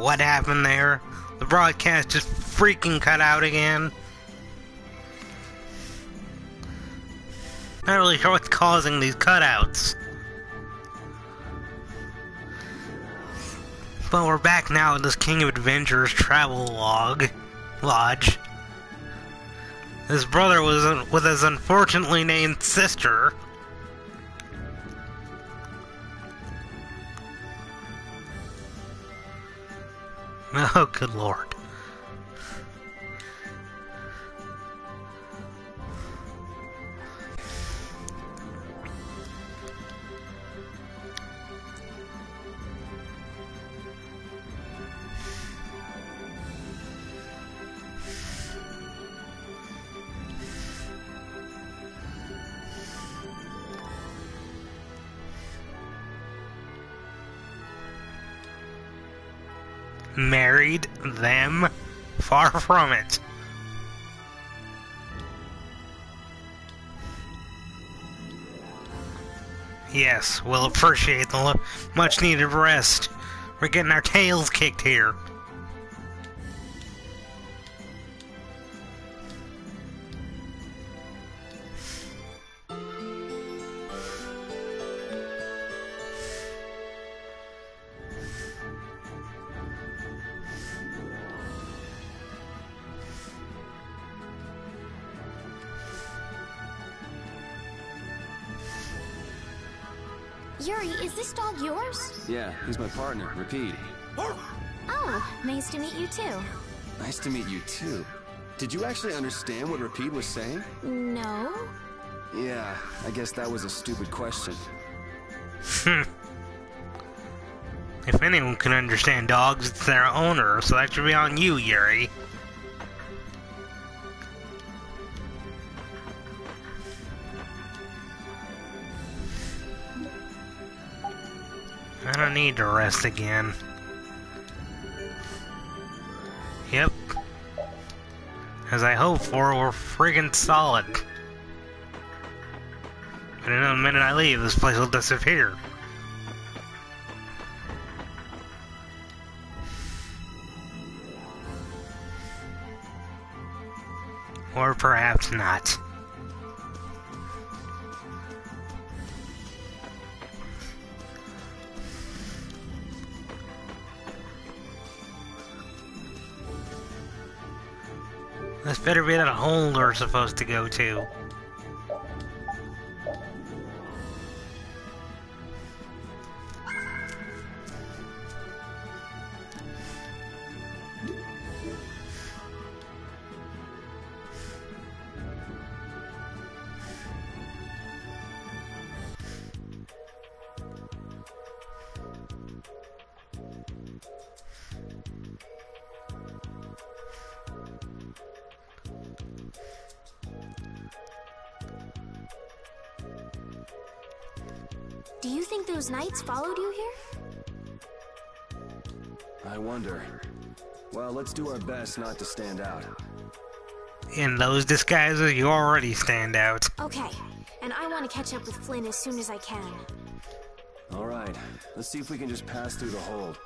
what happened there. The broadcast just freaking cut out again. Not really sure what's causing these cutouts. But we're back now at this King of Adventures travel lodge. His brother was with his unfortunately named sister. Oh, good lord. Married them? Far from it. Yes, we'll appreciate the much needed rest. We're getting our tails kicked here. Yuri, is this dog yours? Yeah, he's my partner, Repeat. Oh, nice to meet you too. Nice to meet you too. Did you actually understand what Repeat was saying? No. Yeah, I guess that was a stupid question. If anyone can understand dogs, it's their owner, so that should be on you, Yuri. I don't need to rest again. Yep. As I hoped for, we're friggin' solid. But in a minute I leave, this place will disappear. Or perhaps not. This better be that hole we're supposed to go to. Do you think those knights followed you here? I wonder. Well, let's do our best not to stand out. In those disguises, you already stand out. Okay, and I want to catch up with Flynn as soon as I can. Alright, let's see if we can just pass through the hold.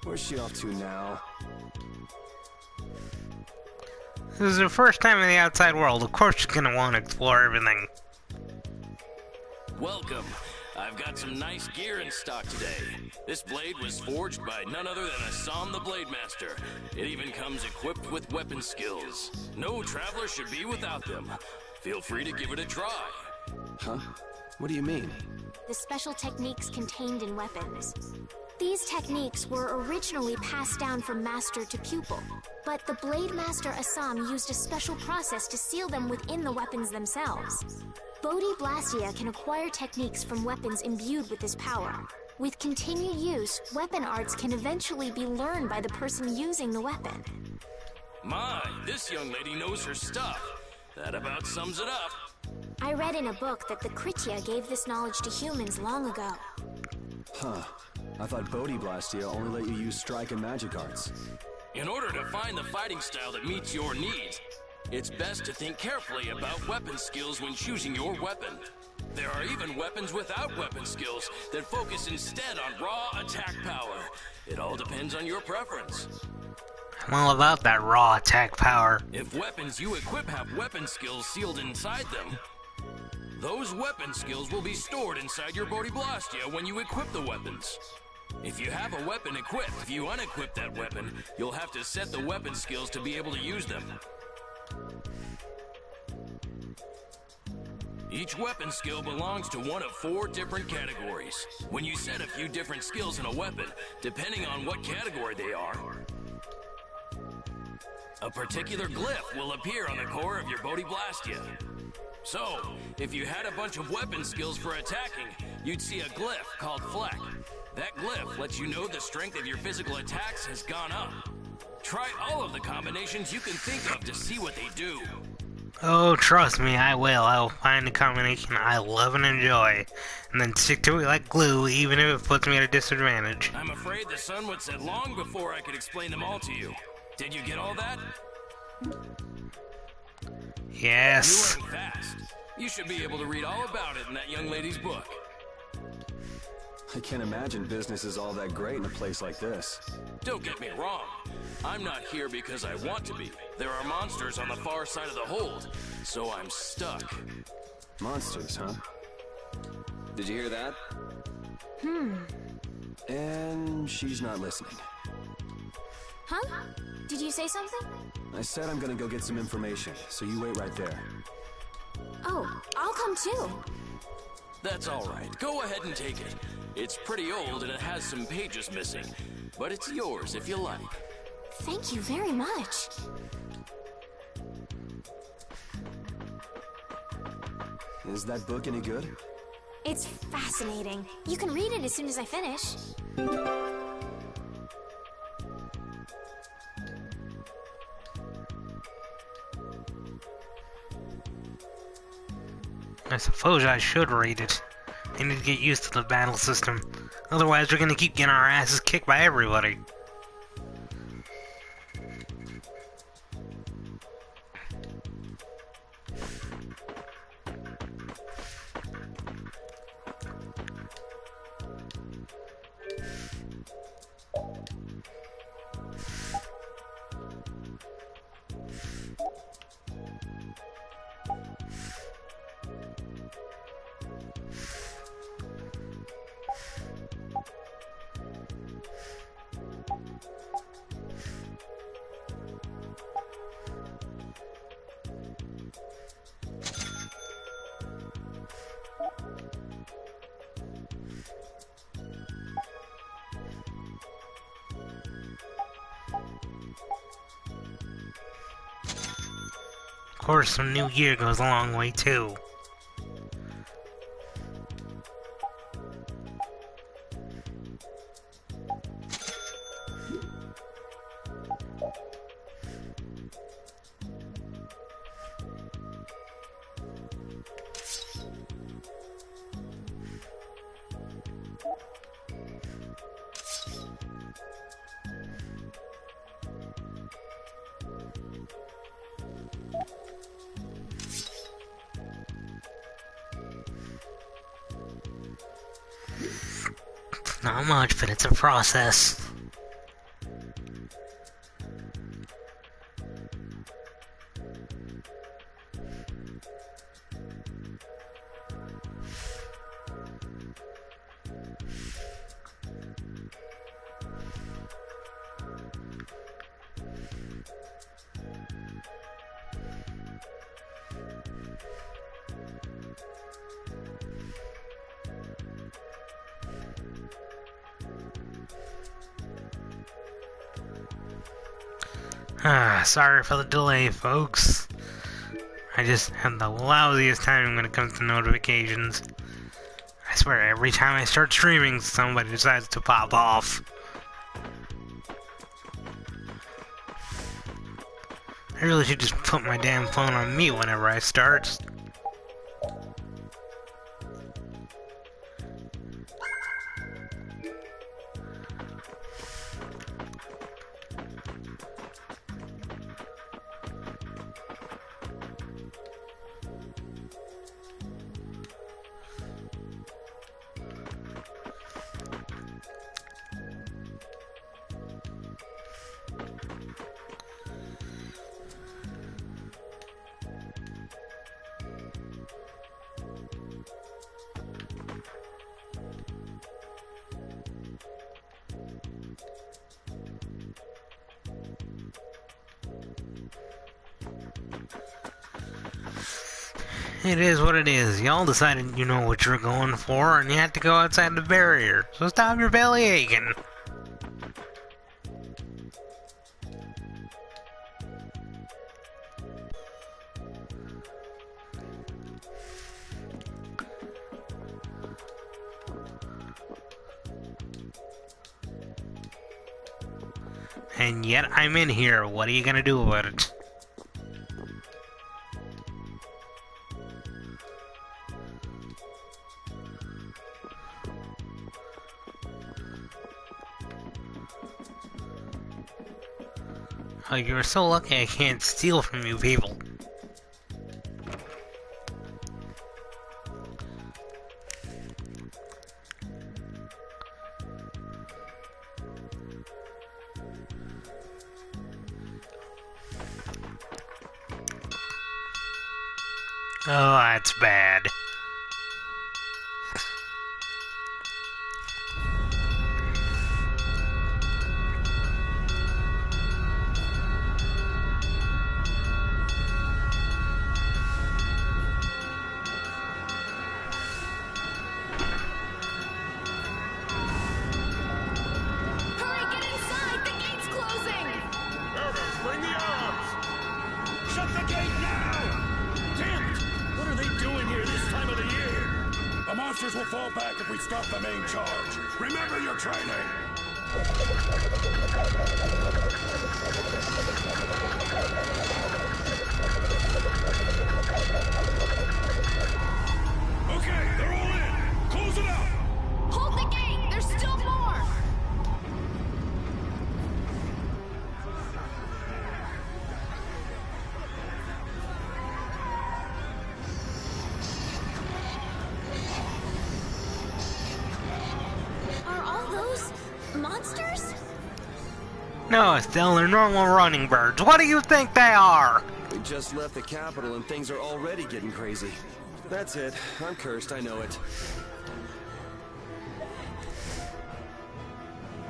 Where's she off to now? This is her first time in the outside world. Of course she's gonna want to explore everything. Welcome. I've got some nice gear in stock today. This blade was forged by none other than Assam the Blade Master. It even comes equipped with weapon skills. No traveler should be without them. Feel free to give it a try. Huh? What do you mean? The special techniques contained in weapons. These techniques were originally passed down from master to pupil, but the Blade Master Assam used a special process to seal them within the weapons themselves. Bodhi Blastia can acquire techniques from weapons imbued with this power. With continued use, weapon arts can eventually be learned by the person using the weapon. My, this young lady knows her stuff. That about sums it up. I read in a book that the Kritya gave this knowledge to humans long ago. Huh. I thought Bodhi Blastia only let you use strike and magic arts. In order to find the fighting style that meets your needs, it's best to think carefully about weapon skills when choosing your weapon. There are even weapons without weapon skills that focus instead on raw attack power. It all depends on your preference. I'm all about that raw attack power. If weapons you equip have weapon skills sealed inside them, those weapon skills will be stored inside your Bodhi Blastia when you equip the weapons. If you have a weapon equipped, if you unequip that weapon, you'll have to set the weapon skills to be able to use them. Each weapon skill belongs to one of 4 different categories. When you set a few different skills in a weapon, depending on what category they are, a particular glyph will appear on the core of your Bodhi Blastia. So, if you had a bunch of weapon skills for attacking, you'd see a glyph called Fleck. That glyph lets you know the strength of your physical attacks has gone up. Try all of the combinations you can think of to see what they do. Oh, trust me, I will. I will find a combination I love and enjoy, and then stick to it like glue, even if it puts me at a disadvantage. I'm afraid the sun would set long before I could explain them all to you. Did you get all that? Yes. You learn fast. You should be able to read all about it in that young lady's book. I can't imagine business is all that great in a place like this. Don't get me wrong. I'm not here because I want to be. There are monsters on the far side of the hold, so I'm stuck. Monsters, huh? Did you hear that? And she's not listening. Huh? Did you say something? I said I'm gonna go get some information, so you wait right there. Oh, I'll come too. That's all right. Go ahead and take it. It's pretty old and it has some pages missing, but it's yours if you like. Thank you very much. Is that book any good? It's fascinating. You can read it as soon as I finish. I suppose I should read it. I need to get used to the battle system. Otherwise, we're gonna keep getting our asses kicked by everybody. Of course, some new gear goes a long way too. Not much, but it's a process. Sorry for the delay, folks. I just had the lousiest time when it comes to notifications. I swear, every time I start streaming, somebody decides to pop off. I really should just put my damn phone on mute whenever I start. It is what it is. Y'all decided you know what you're going for, and you have to go outside the barrier. So stop your belly aching. And yet I'm in here. What are you gonna do about it? Oh, you're so lucky I can't steal from you people. Oh, that's bad. Hurry, get inside! The gate's closing! Elders, bring the arms! Shut the gate now! Damn it! What are they doing here this time of the year? The monsters will fall back if we stop the main charge. Remember your training! Okay, they're all in! Close it up! Hold the gate! There's still more! Are all those monsters? No, Estelle, they're normal running birds. What do you think they are? We just left the capital and things are already getting crazy. That's it. I'm cursed, I know it.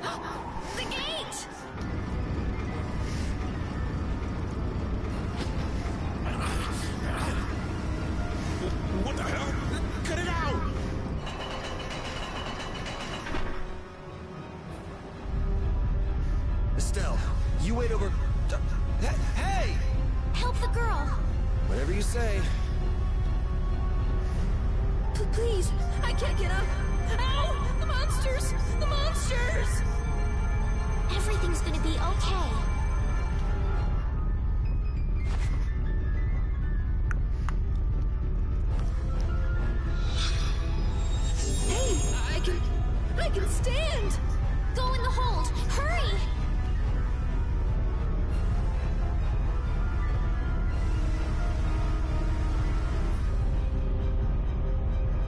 The gate! What the hell? Cut it out! Estelle, you wait over... Hey! Help the girl! Whatever you say. Please, I can't get up. Ow! The monsters! The monsters! Everything's gonna be okay. Hey, I can stand! Go in the hold! Hurry!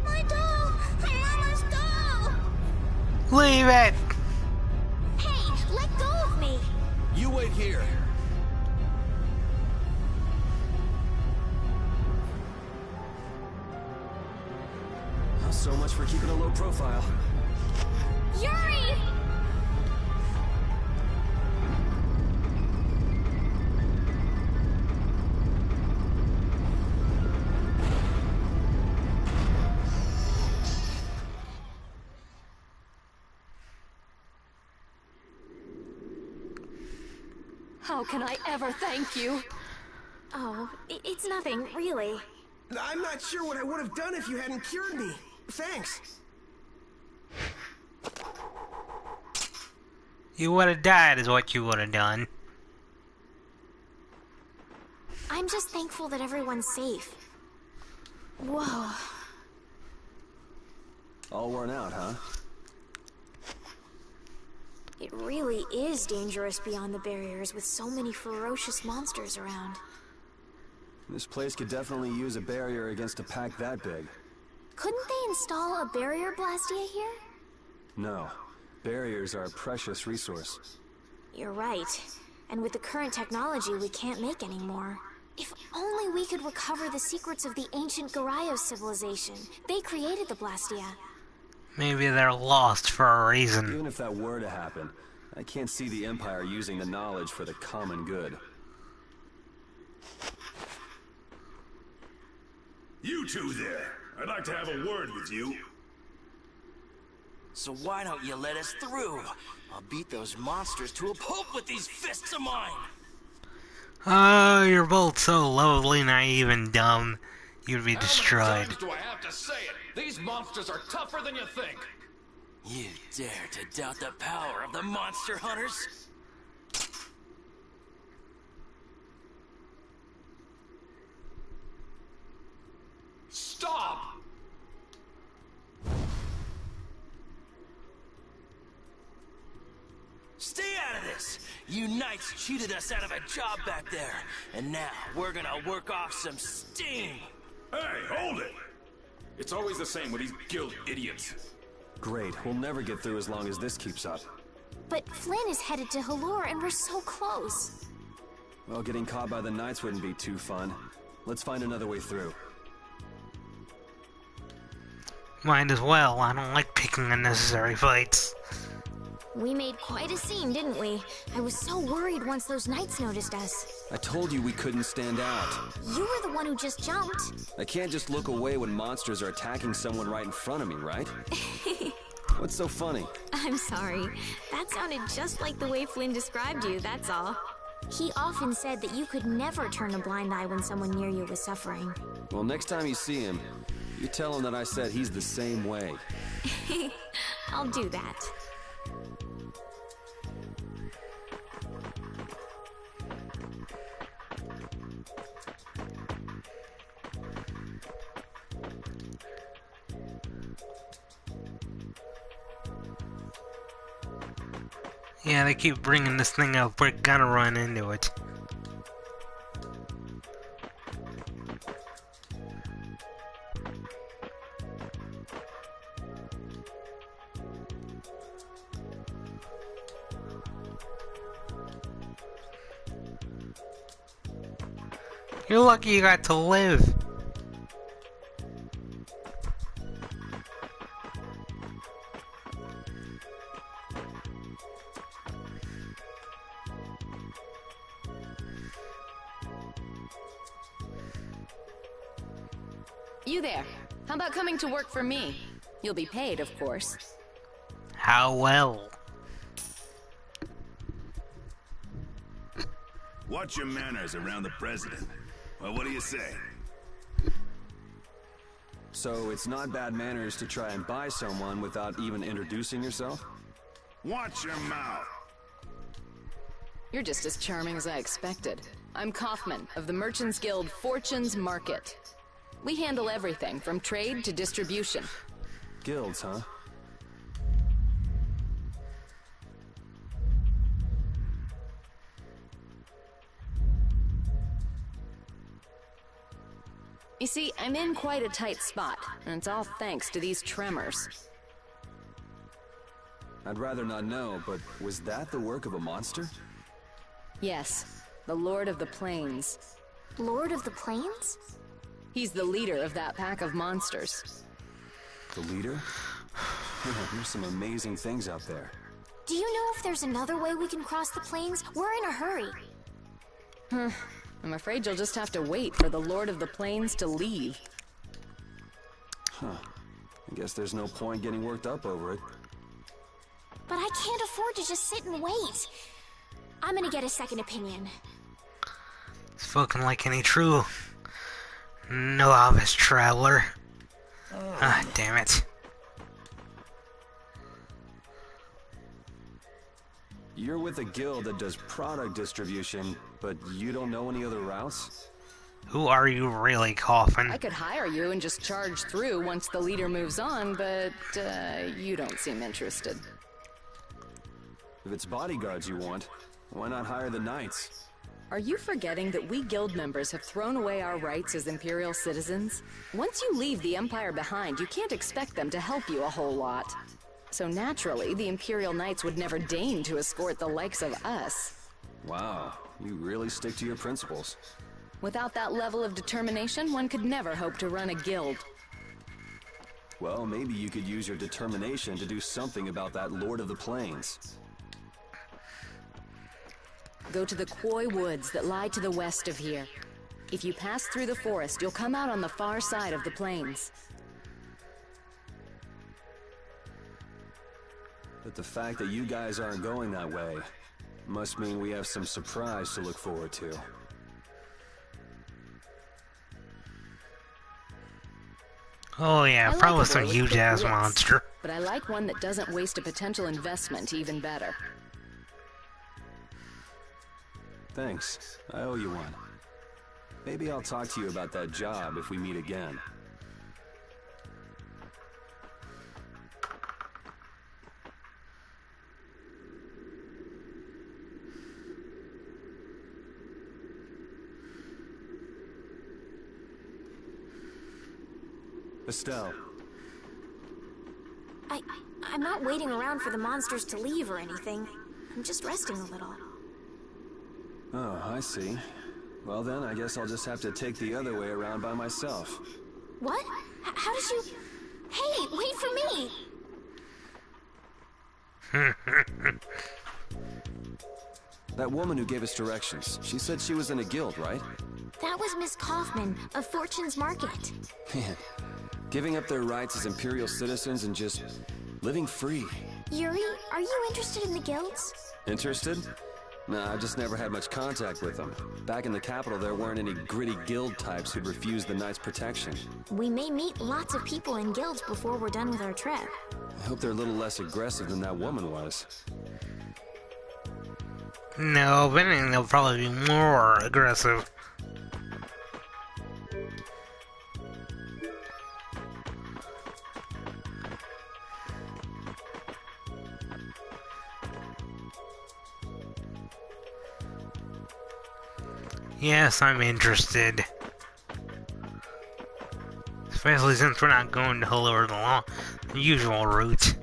My doll! Mama's doll! Leave it! Hey, let go of me! You wait here. So much for keeping a low profile. Yuri! How can I ever thank you? Oh, it's nothing, really. I'm not sure what I would have done if you hadn't cured me. Thanks. You would have died is what you would have done. I'm just thankful that everyone's safe. Whoa. All worn out, huh? It really is dangerous beyond the barriers with so many ferocious monsters around. This place could definitely use a barrier against a pack that big. Couldn't they install a barrier blastia here? No. Barriers are a precious resource. You're right. And with the current technology, we can't make any more. If only we could recover the secrets of the ancient Garayos civilization. They created the Blastia. Maybe they're lost for a reason. Even if that were to happen, I can't see the Empire using the knowledge for the common good. You two there. I'd like to have a word with you. So why don't you let us through? I'll beat those monsters to a pulp with these fists of mine! Oh, you're both so lovely, naive, and dumb. You'd be How destroyed. many times do I have to say it? These monsters are tougher than you think. You dare to doubt the power of the monster hunters? Stop! Stay out of this! You knights cheated us out of a job back there, and now we're gonna work off some steam! Hey, hold it! It's always the same with these guild idiots. Great, we'll never get through as long as this keeps up. But Flynn is headed to Halure and we're so close. Well, getting caught by the Knights wouldn't be too fun. Let's find another way through. Might as well. I don't like picking unnecessary fights. We made quite a scene, didn't we? I was so worried once those knights noticed us. I told you we couldn't stand out. You were the one who just jumped. I can't just look away when monsters are attacking someone right in front of me, right? What's so funny? I'm sorry. That sounded just like the way Flynn described you, that's all. He often said that you could never turn a blind eye when someone near you was suffering. Well, next time you see him, you tell him that I said he's the same way. I'll do that. Yeah, they keep bringing this thing up. We're gonna run into it. You're lucky you got to live. You there. How about coming to work for me? You'll be paid, of course. How well? Watch your manners around the president. Well, what do you say? So it's not bad manners to try and buy someone without even introducing yourself? Watch your mouth. You're just as charming as I expected. I'm Kaufman of the Merchants Guild Fortune's Market. We handle everything from trade to distribution. Guilds, huh? You see, I'm in quite a tight spot, and it's all thanks to these tremors. I'd rather not know, but was that the work of a monster? Yes, the Lord of the Plains. Lord of the Plains? He's the leader of that pack of monsters. The leader? Yeah, there's some amazing things out there. Do you know if there's another way we can cross the plains? We're in a hurry. I'm afraid you'll just have to wait for the Lord of the Plains to leave. Huh. I guess there's no point getting worked up over it. But I can't afford to just sit and wait. I'm gonna get a second opinion. Spoken like any true novice traveler. Ah, damn it. You're with a guild that does product distribution, but you don't know any other routes? Who are you really, Coffin? I could hire you and just charge through once the leader moves on, but you don't seem interested. If it's bodyguards you want, why not hire the knights? Are you forgetting that we guild members have thrown away our rights as Imperial citizens? Once you leave the Empire behind, you can't expect them to help you a whole lot. So naturally, the Imperial Knights would never deign to escort the likes of us. Wow, you really stick to your principles. Without that level of determination, one could never hope to run a guild. Well, maybe you could use your determination to do something about that Lord of the Plains. Go to the Koi Woods that lie to the west of here. If you pass through the forest, you'll come out on the far side of the plains. But the fact that you guys aren't going that way must mean we have some surprise to look forward to. Oh yeah, I like probably a some boy with huge quick ass wits, monster. But I like one that doesn't waste a potential investment even better. Thanks. I owe you one. Maybe I'll talk to you about that job if we meet again. Estelle. I'm not waiting around for the monsters to leave or anything. I'm just resting a little. Oh, I see. Well then, I guess I'll just have to take the other way around by myself. What? How did you... Hey, wait for me! That woman who gave us directions, she said she was in a guild, right? That was Miss Kaufman of Fortune's Market. Man, giving up their rights as Imperial citizens and just living free. Yuri, are you interested in the guilds? Interested? Nah, I've just never had much contact with them. Back in the capital, there weren't any gritty guild types who'd refuse the Knights' protection. We may meet lots of people in guilds before we're done with our trip. I hope they're a little less aggressive than that woman was. No, if anything, they'll probably be more aggressive. Yes, I'm interested. Especially since we're not going to Hello the usual route.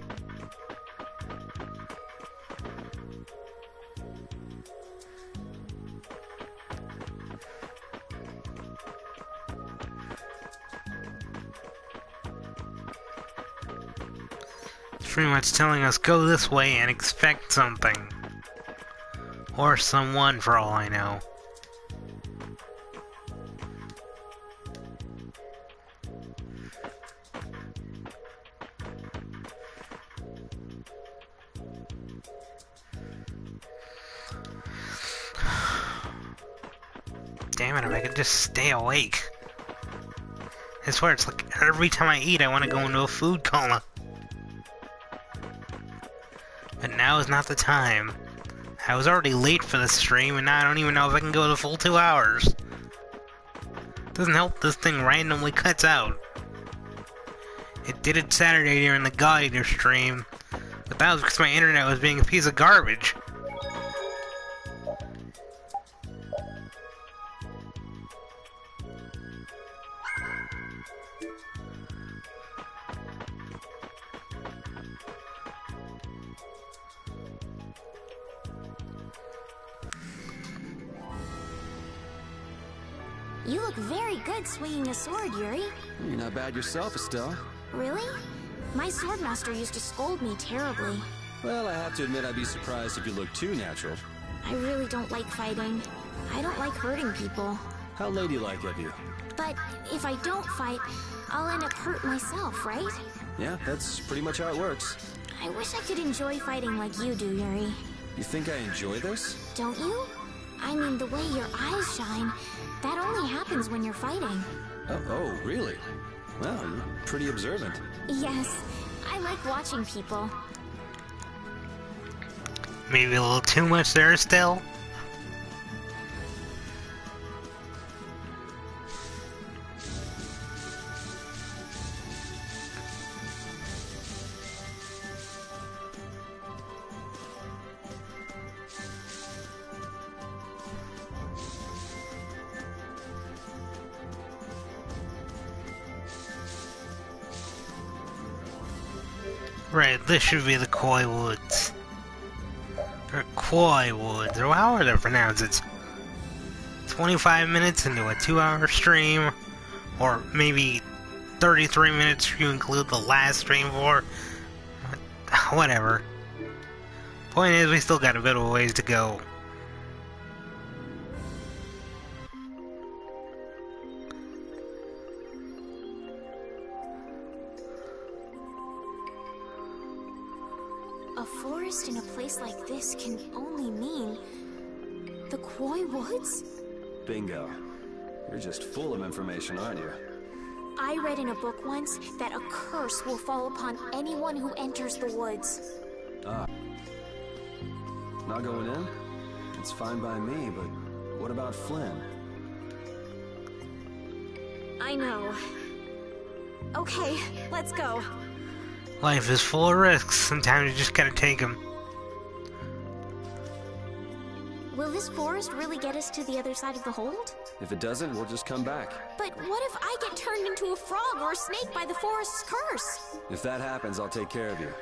It's pretty much telling us go this way and expect something. Or someone, for all I know. Damn it, if I could just stay awake. I swear, it's like every time I eat, I want to go into a food coma. But now is not the time. I was already late for this stream, and now I don't even know if I can go the full 2 hours. Doesn't help this thing randomly cuts out. It did it Saturday during the God Eater stream, but that was because my internet was being a piece of garbage. You look very good swinging a sword, Yuri. You're not bad yourself, Estelle. Really? My swordmaster used to scold me terribly. Well, I have to admit I'd be surprised if you looked too natural. I really don't like fighting. I don't like hurting people. How ladylike of you. But if I don't fight, I'll end up hurt myself, right? Yeah, that's pretty much how it works. I wish I could enjoy fighting like you do, Yuri. You think I enjoy this? Don't you? I mean, the way your eyes shine, that only happens when you're fighting. Oh, really? Well, you're pretty observant. Yes, I like watching people. Maybe a little too much there still. Right, this should be the Koi Woods. Or Koi Woods, or however they pronounce it. 25 minutes into a 2-hour stream, or maybe 33 minutes if you include the last stream for. Whatever. Point is, we still got a bit of a ways to go. A forest in a place like this can only mean the Koi Woods? Bingo. You're just full of information, aren't you? I read in a book once that a curse will fall upon anyone who enters the woods. Ah. Not going in? It's fine by me, but what about Flynn? I know. Okay, let's go. Life is full of risks. Sometimes you just gotta take them. Will this forest really get us to the other side of the hold? If it doesn't, we'll just come back. But what if I get turned into a frog or a snake by the forest's curse? If that happens, I'll take care of you.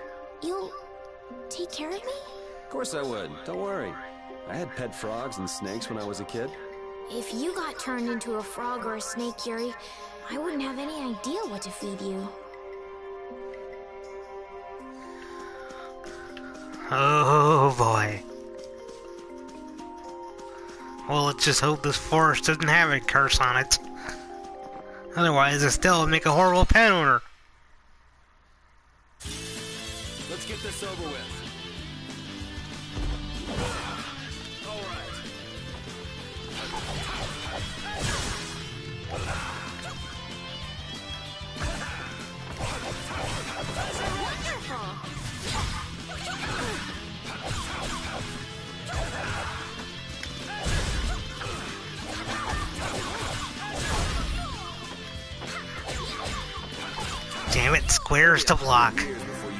You'll take care of me? Of course I would. Don't worry. I had pet frogs and snakes when I was a kid. If you got turned into a frog or a snake, Yuri, I wouldn't have any idea what to feed you. Oh boy. Well, let's just hope this forest doesn't have a curse on it. Otherwise, Estelle would make a horrible pet owner. Let's get this over with. All right. Damn it, squares to block.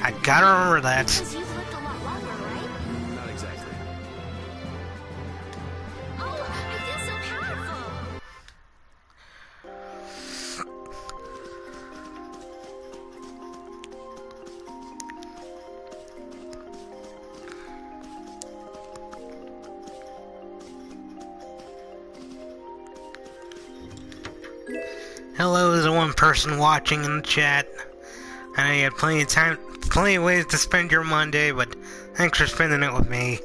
I gotta remember that. Because you've lived a lot longer, right? Not exactly. Oh, I feel so powerful! Hello is the one person watching in the chat. I know you had plenty of time, plenty of ways to spend your Monday, but thanks for spending it with me.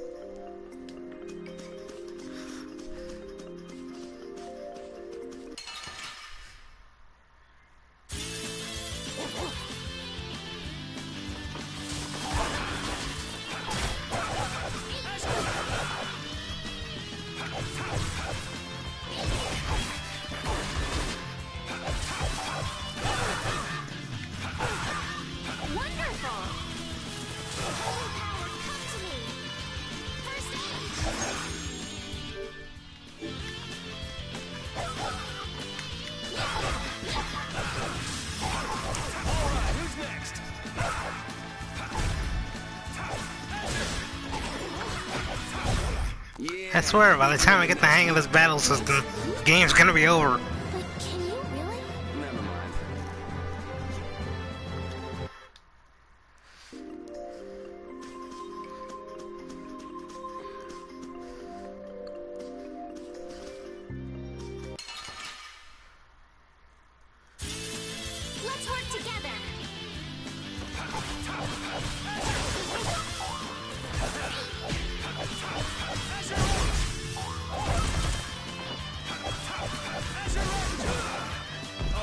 Wonderful! Holy power, come to me! First Alright, who's next? Yeah. I swear, by the time I get the hang of this battle system, the game's gonna be over. But can you really? Never mind. Let's work together!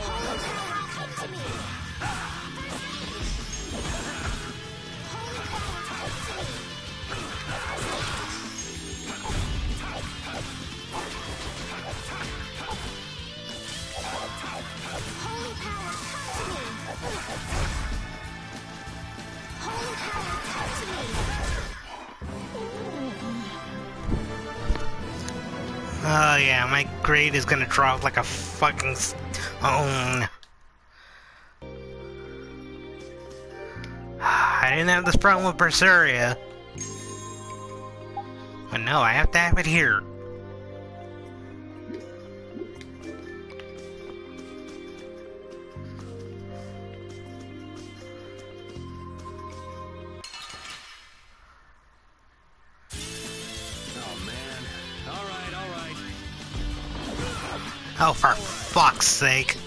Holy power, come to me! Holy power, come to me! Holy power, come to me! Holy power, come to me! Oh yeah, my grade is gonna drop like a fucking stone. I didn't have this problem with Vesperia. But no, I have to have it here. Oh man. Alright, alright. Oh, for fuck's sake.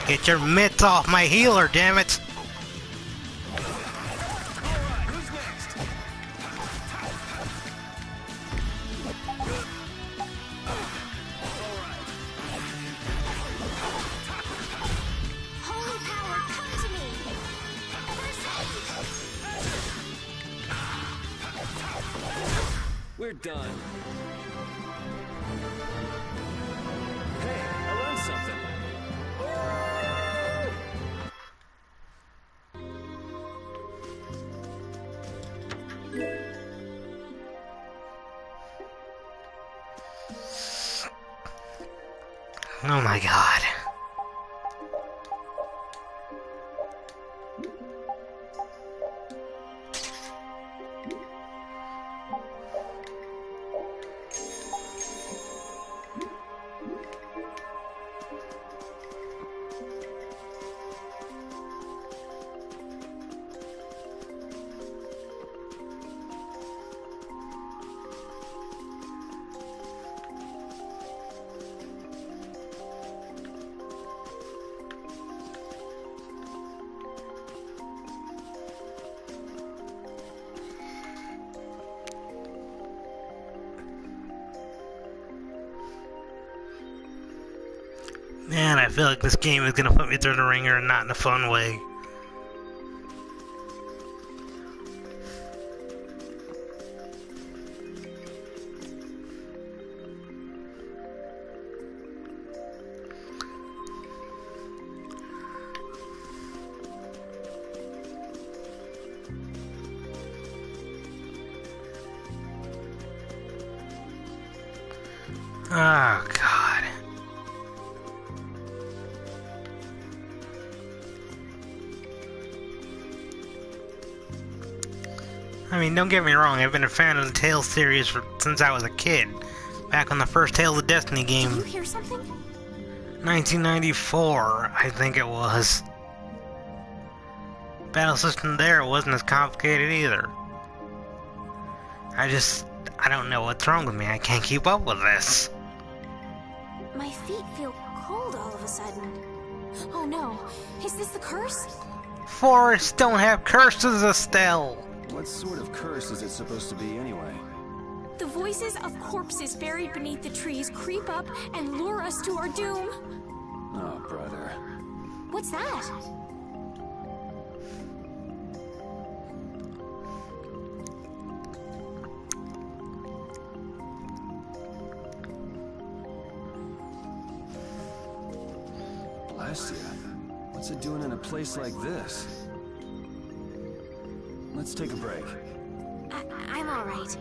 Get your mitts off my healer, damn it! Holy power, come to me! We're done. Hey, I learned something. Oh my god. Man, I feel like this game is gonna put me through the ringer and not in a fun way. Oh, God. I mean, don't get me wrong, I've been a fan of the Tales series since I was a kid. Back on the first Tales of Destiny game. Did you hear something? 1994, I think it was. Battle system there wasn't as complicated either. I don't know what's wrong with me. I can't keep up with this. My feet feel cold all of a sudden. Oh no, is this the curse? Forests don't have curses, Estelle. What sort of curse is it supposed to be anyway? The voices of corpses buried beneath the trees creep up and lure us to our doom. Oh, brother. What's that? Blastia, what's it doing in a place like this? Let's take a break. I'm alright.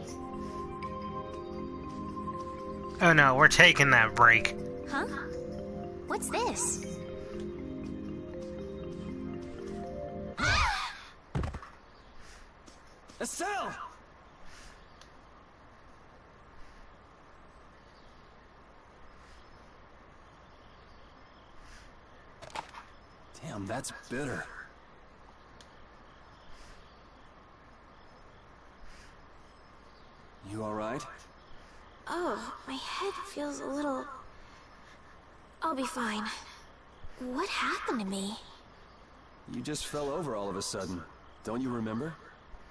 Oh no, we're taking that break. Huh? What's this? Estelle! Damn, that's bitter. You alright? Oh, my head feels a little... I'll be fine. What happened to me? You just fell over all of a sudden. Don't you remember?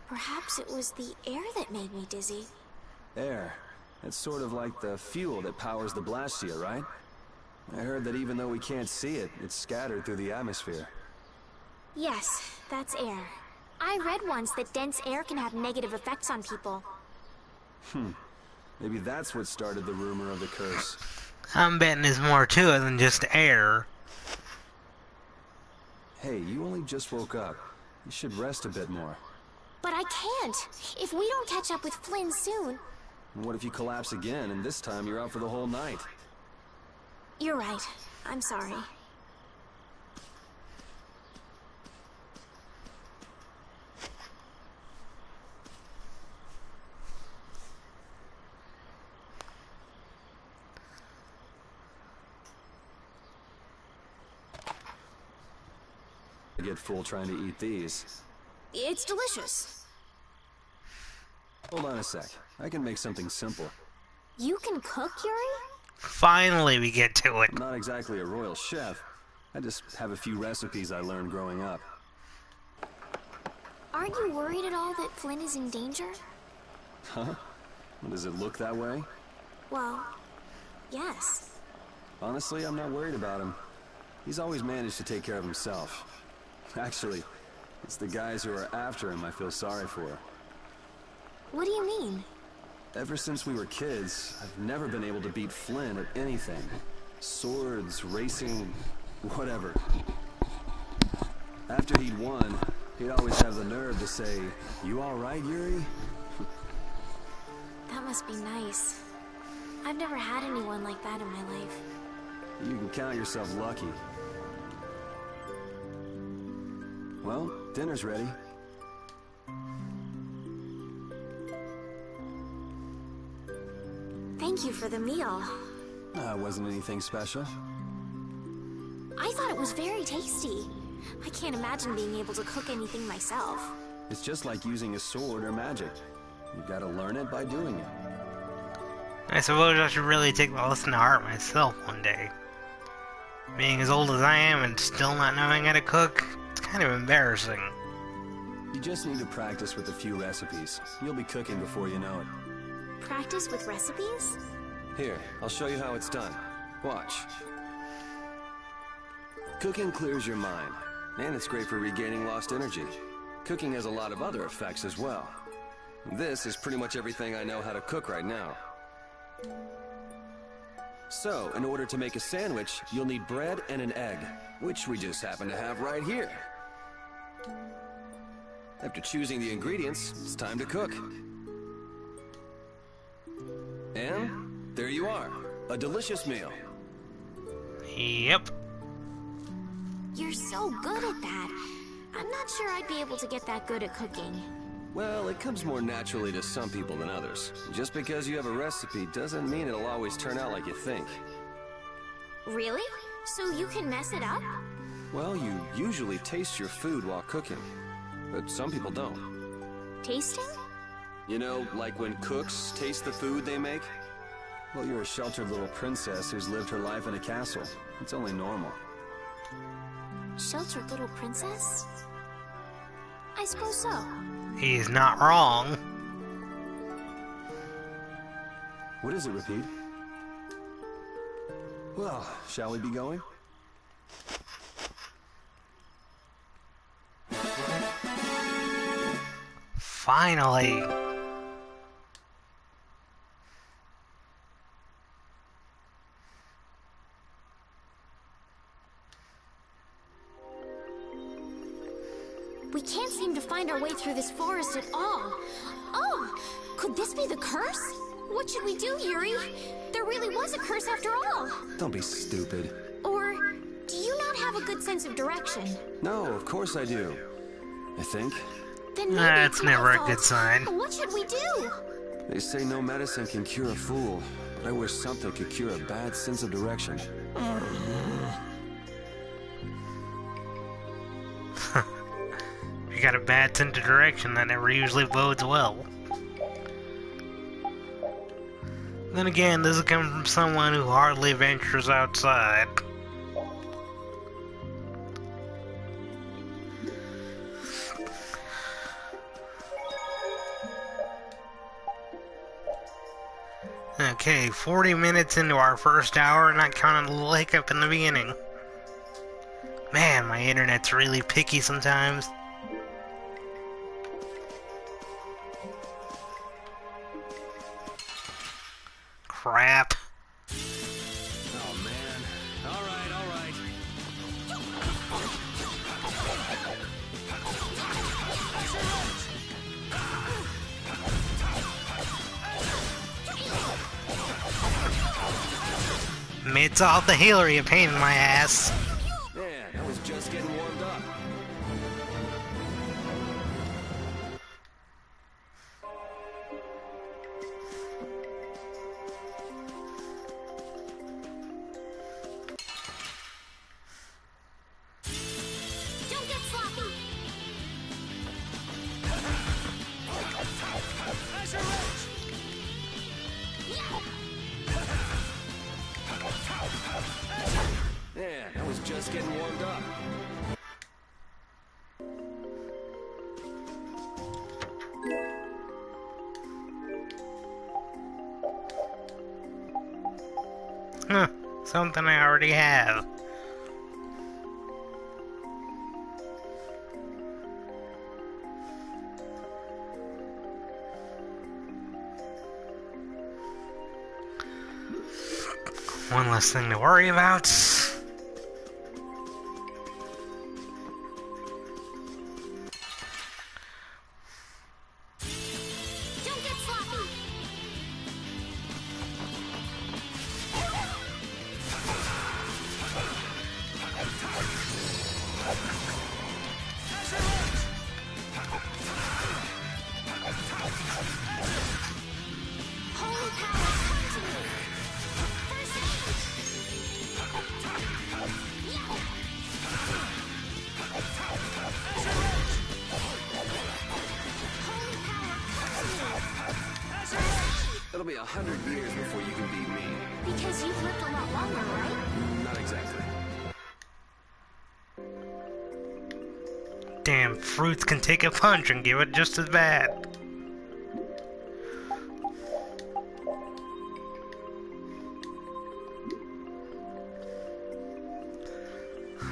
Perhaps it was the air that made me dizzy. Air. It's sort of like the fuel that powers the Blastia, right? I heard that even though we can't see it, it's scattered through the atmosphere. Yes, that's air. I read once that dense air can have negative effects on people. Maybe that's what started the rumor of the curse. I'm betting there's more to it than just air. Hey, you only just woke up. You should rest a bit more. But I can't! If we don't catch up with Flynn soon... And what if you collapse again, and this time you're out for the whole night? You're right. I'm sorry. I get full trying to eat these. It's delicious. Hold on a sec. I can make something simple. You can cook, Yuri? Finally, we get to it. I'm not exactly a royal chef. I just have a few recipes I learned growing up. Aren't you worried at all that Flynn is in danger? Huh? Does it look that way? Well, yes. Honestly, I'm not worried about him. He's always managed to take care of himself. Actually, it's the guys who are after him I feel sorry for. What do you mean? Ever since we were kids, I've never been able to beat Flynn at anything. Swords, racing, whatever. After he'd won, he'd always have the nerve to say, "You all right, Yuri?" That must be nice. I've never had anyone like that in my life. You can count yourself lucky. Well, dinner's ready. Thank you for the meal. Wasn't anything special. I thought it was very tasty. I can't imagine being able to cook anything myself. It's just like using a sword or magic. You gotta learn it by doing it. I suppose I should really take the lesson to heart myself one day. Being as old as I am and still not knowing how to cook, it's kind of embarrassing. You just need to practice with a few recipes. You'll be cooking before you know it. Practice with recipes? Here, I'll show you how it's done. Watch. Cooking clears your mind, and it's great for regaining lost energy. Cooking has a lot of other effects as well. This is pretty much everything I know how to cook right now. So, in order to make a sandwich, you'll need bread and an egg, which we just happen to have right here. After choosing the ingredients, it's time to cook. And there you are, a delicious meal. Yep. You're so good at that. I'm not sure I'd be able to get that good at cooking. Well, it comes more naturally to some people than others. Just because you have a recipe doesn't mean it'll always turn out like you think. Really? So you can mess it up? Well, you usually taste your food while cooking, but some people don't. Tasting? You know, like when cooks taste the food they make? Well, you're a sheltered little princess who's lived her life in a castle. It's only normal. Sheltered little princess? I suppose so. He's not wrong. What is it, Repeat? Well, shall we be going? Finally. We can't seem to find our way through this forest at all. Oh, could this be the curse? What should we do, Yuri? There really was a curse after all. Don't be stupid. Or do you not have a good sense of direction? No, of course I do. I think. Then maybe That's it's my never a fault. good sign. What should we do? They say no medicine can cure a fool, but I wish something could cure a bad sense of direction. You got a bad sense of direction, that never usually bodes well. Then again, this is coming from someone who hardly ventures outside. Okay, 40 minutes into our first hour, not counting the little hiccup in the beginning. Man, my internet's really picky sometimes. Crap. Oh man. All right, all right. It's all the Hillary, a pain in my ass. Man, I was just getting warmed up. Don't get was just getting warmed up. Huh, something I already have. One less thing to worry about. Don't get sloppy! Holy power, come to me! First aid! Holy power, come to me! It'll be 100 years before you can beat me. Because you've lived a lot longer, right? Not exactly. Damn, fruits can take a punch and give it just as bad.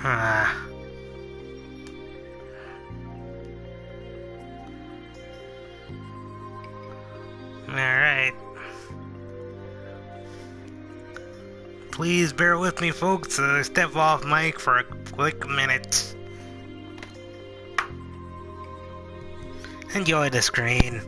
Ah. Alright. Please bear with me, folks. Step off mic for a quick minute. Enjoy the screen.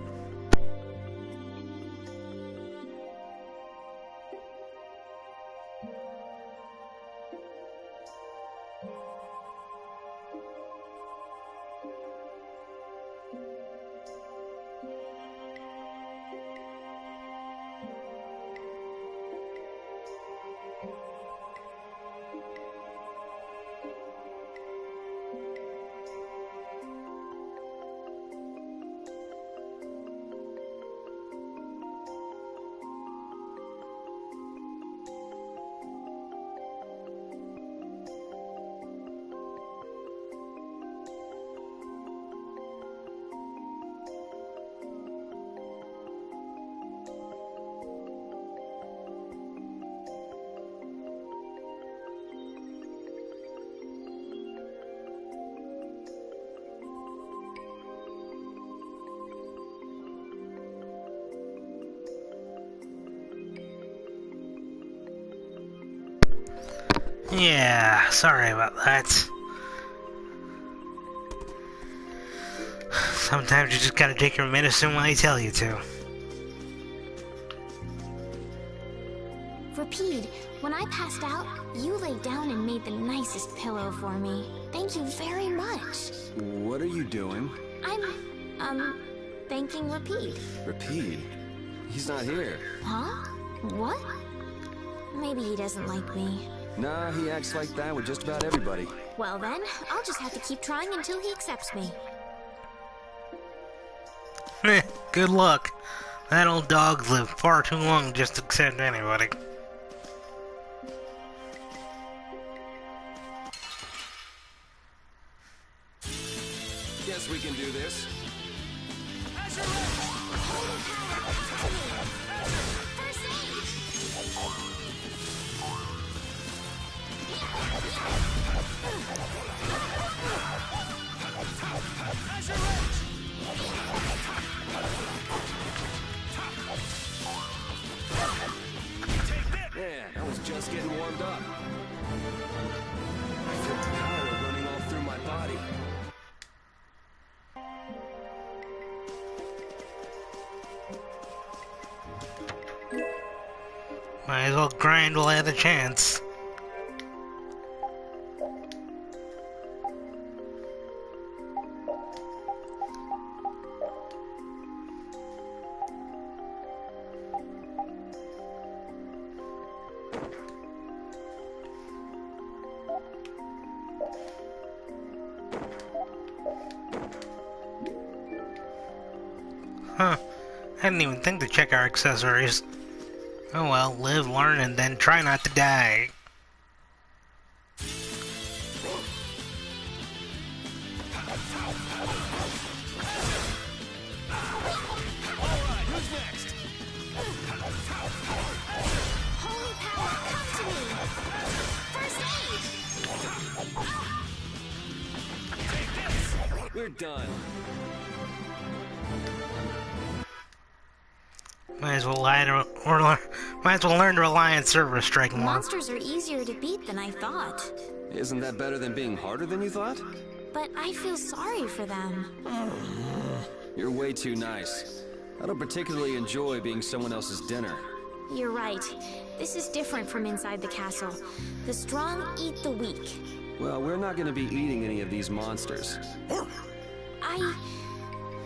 Yeah, sorry about that. Sometimes you just gotta take your medicine when I tell you to. Rapide, when I passed out, you laid down and made the nicest pillow for me. Thank you very much. What are you doing? I'm, thanking Rapide. Rapide? He's not here. Huh? What? Maybe he doesn't like me. Nah, he acts like that with just about everybody. Well then, I'll just have to keep trying until he accepts me. Good luck. That old dog's lived far too long just to accept anybody. Guess we can do this. Yeah, I was just getting warmed up. I feel power running all through my body. Might as well grind while I have the chance. Huh. I didn't even think to check our accessories. Oh well, live, learn, and then try not to die. We're done. Might as well learn to rely on server strike The more. monsters are easier to beat than I thought. Isn't that better than being harder than you thought? But I feel sorry for them. You're way too nice. I don't particularly enjoy being someone else's dinner. You're right. This is different from inside the castle. The strong eat the weak. Well, we're not going to be eating any of these monsters.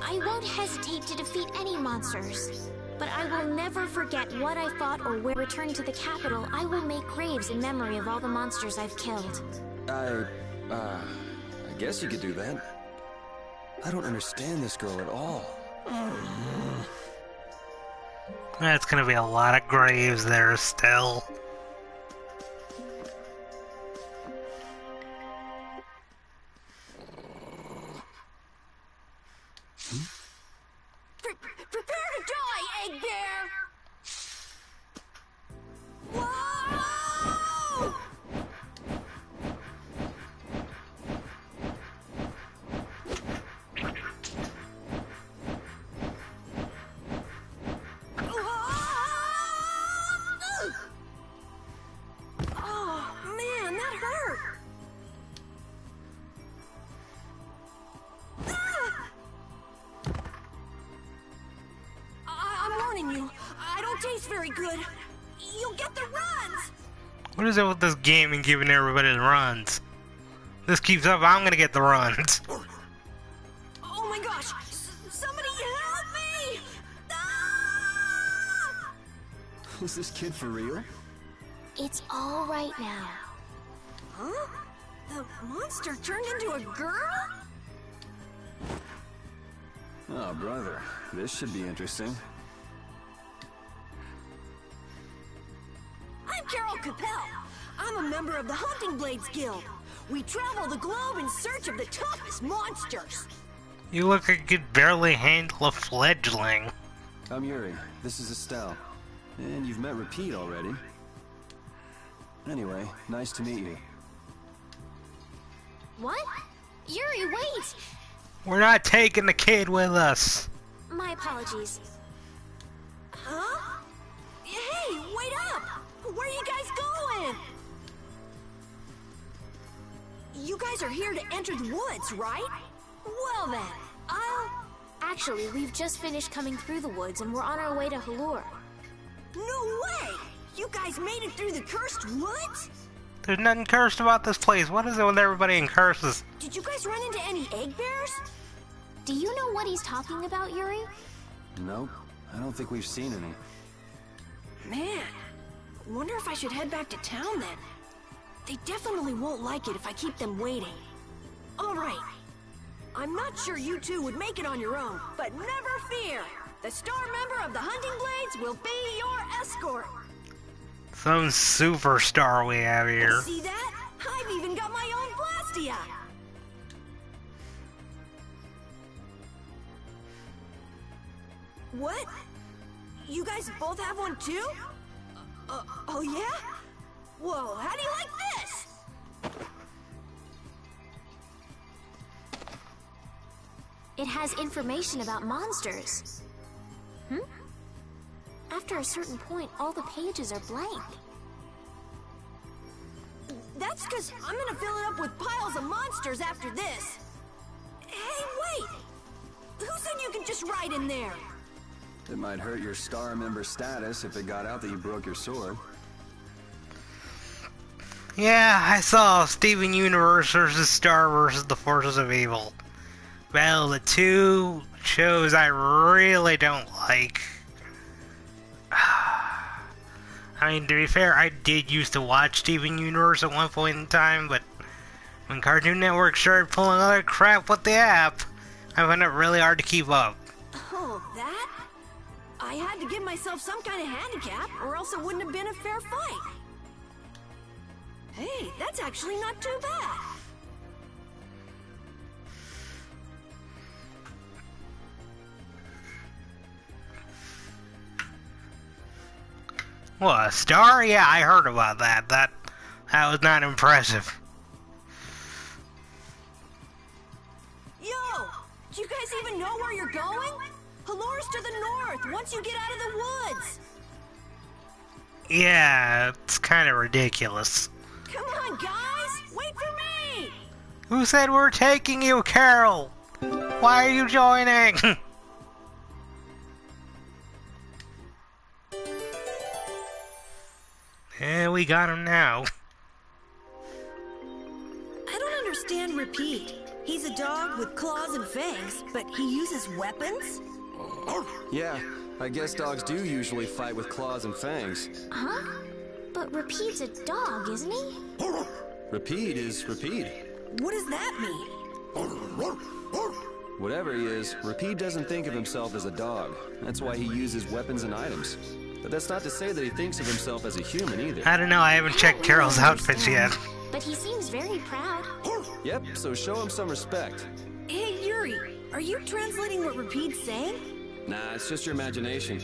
I won't hesitate to defeat any monsters. But I will never forget what I fought or where. Return to the capital, I will make graves in memory of all the monsters I've killed. I guess you could do that. I don't understand this girl at all. That's gonna be a lot of graves there still. Prepare to die, Egg Bear! Whoa! Oh, man, that hurt! I'm warning you, I don't taste very good. You'll get the runs! What is it with this game and giving everybody the runs? This keeps up, I'm gonna get the runs. Oh my gosh! Somebody help me! Ah! Is this kid for real? It's all right now. Huh? The monster turned into a girl? Oh, brother. This should be interesting. I'm Carol Capel. I'm a member of the Hunting Blades Guild. We travel the globe in search of the toughest monsters. You look like you could barely handle a fledgling. I'm Yuri. This is Estelle. And you've met Repeat already. Anyway, nice to meet you. What? Yuri, wait! We're not taking the kid with us. My apologies. Huh? Hey, wait up! Where are you guys going? You guys are here to enter the woods, right? Well then, Actually, we've just finished coming through the woods and we're on our way to Halur. No way! You guys made it through the cursed woods? There's nothing cursed about this place. What is it with everybody in curses? Did you guys run into any egg bears? Do you know what he's talking about, Yuri? Nope. I don't think we've seen any. Man, wonder if I should head back to town then. They definitely won't like it if I keep them waiting. All right. I'm not sure you two would make it on your own, but never fear. The star member of the Hunting Blades will be your escort. Some superstar we have here. See that? I've even got my own Blastia. What? You guys both have one too? Oh yeah? Whoa, how do you like this? It has information about monsters. After a certain point, all the pages are blank. That's because I'm gonna fill it up with piles of monsters after this. Hey, wait! Who said you could just write in there? It might hurt your star member status if it got out that you broke your sword. Yeah, I saw Steven Universe versus Star versus the Forces of Evil. Well, the two shows I really don't like. I mean, to be fair, I did used to watch Steven Universe at one point in time, but when Cartoon Network started pulling other crap with the app, I found it really hard to keep up. Oh, that? I had to give myself some kind of handicap, or else it wouldn't have been a fair fight. Hey, that's actually not too bad. What, a star? Yeah, I heard about that. That was not impressive. Yo, Do you guys even know where you're going? Halore's to the north, once you get out of the woods. Yeah, it's kind of ridiculous. Come on, guys! Wait for me! Who said we're taking you, Carol? Why are you joining? Yeah, we got him now. I don't understand Repeat. He's a dog with claws and fangs, but he uses weapons? Yeah, I guess dogs do usually fight with claws and fangs. Huh? But Repeat's a dog, isn't he? Repeat is Repeat. What does that mean? Whatever he is, Repeat doesn't think of himself as a dog. That's why he uses weapons and items. But that's not to say that he thinks of himself as a human either. I don't know, I haven't checked Carol's outfits yet. But he seems very proud. Yep, so show him some respect. Hey, Yuri, are you translating what Repeat's saying? Nah, it's just your imagination.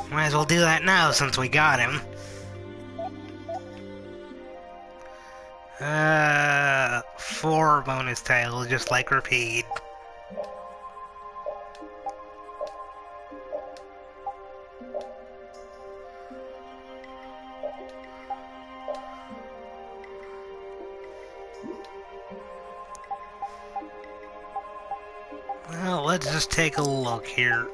Might as well do that now since we got him. 4 bonus titles, just like Repeat. Well, let's just take a look here.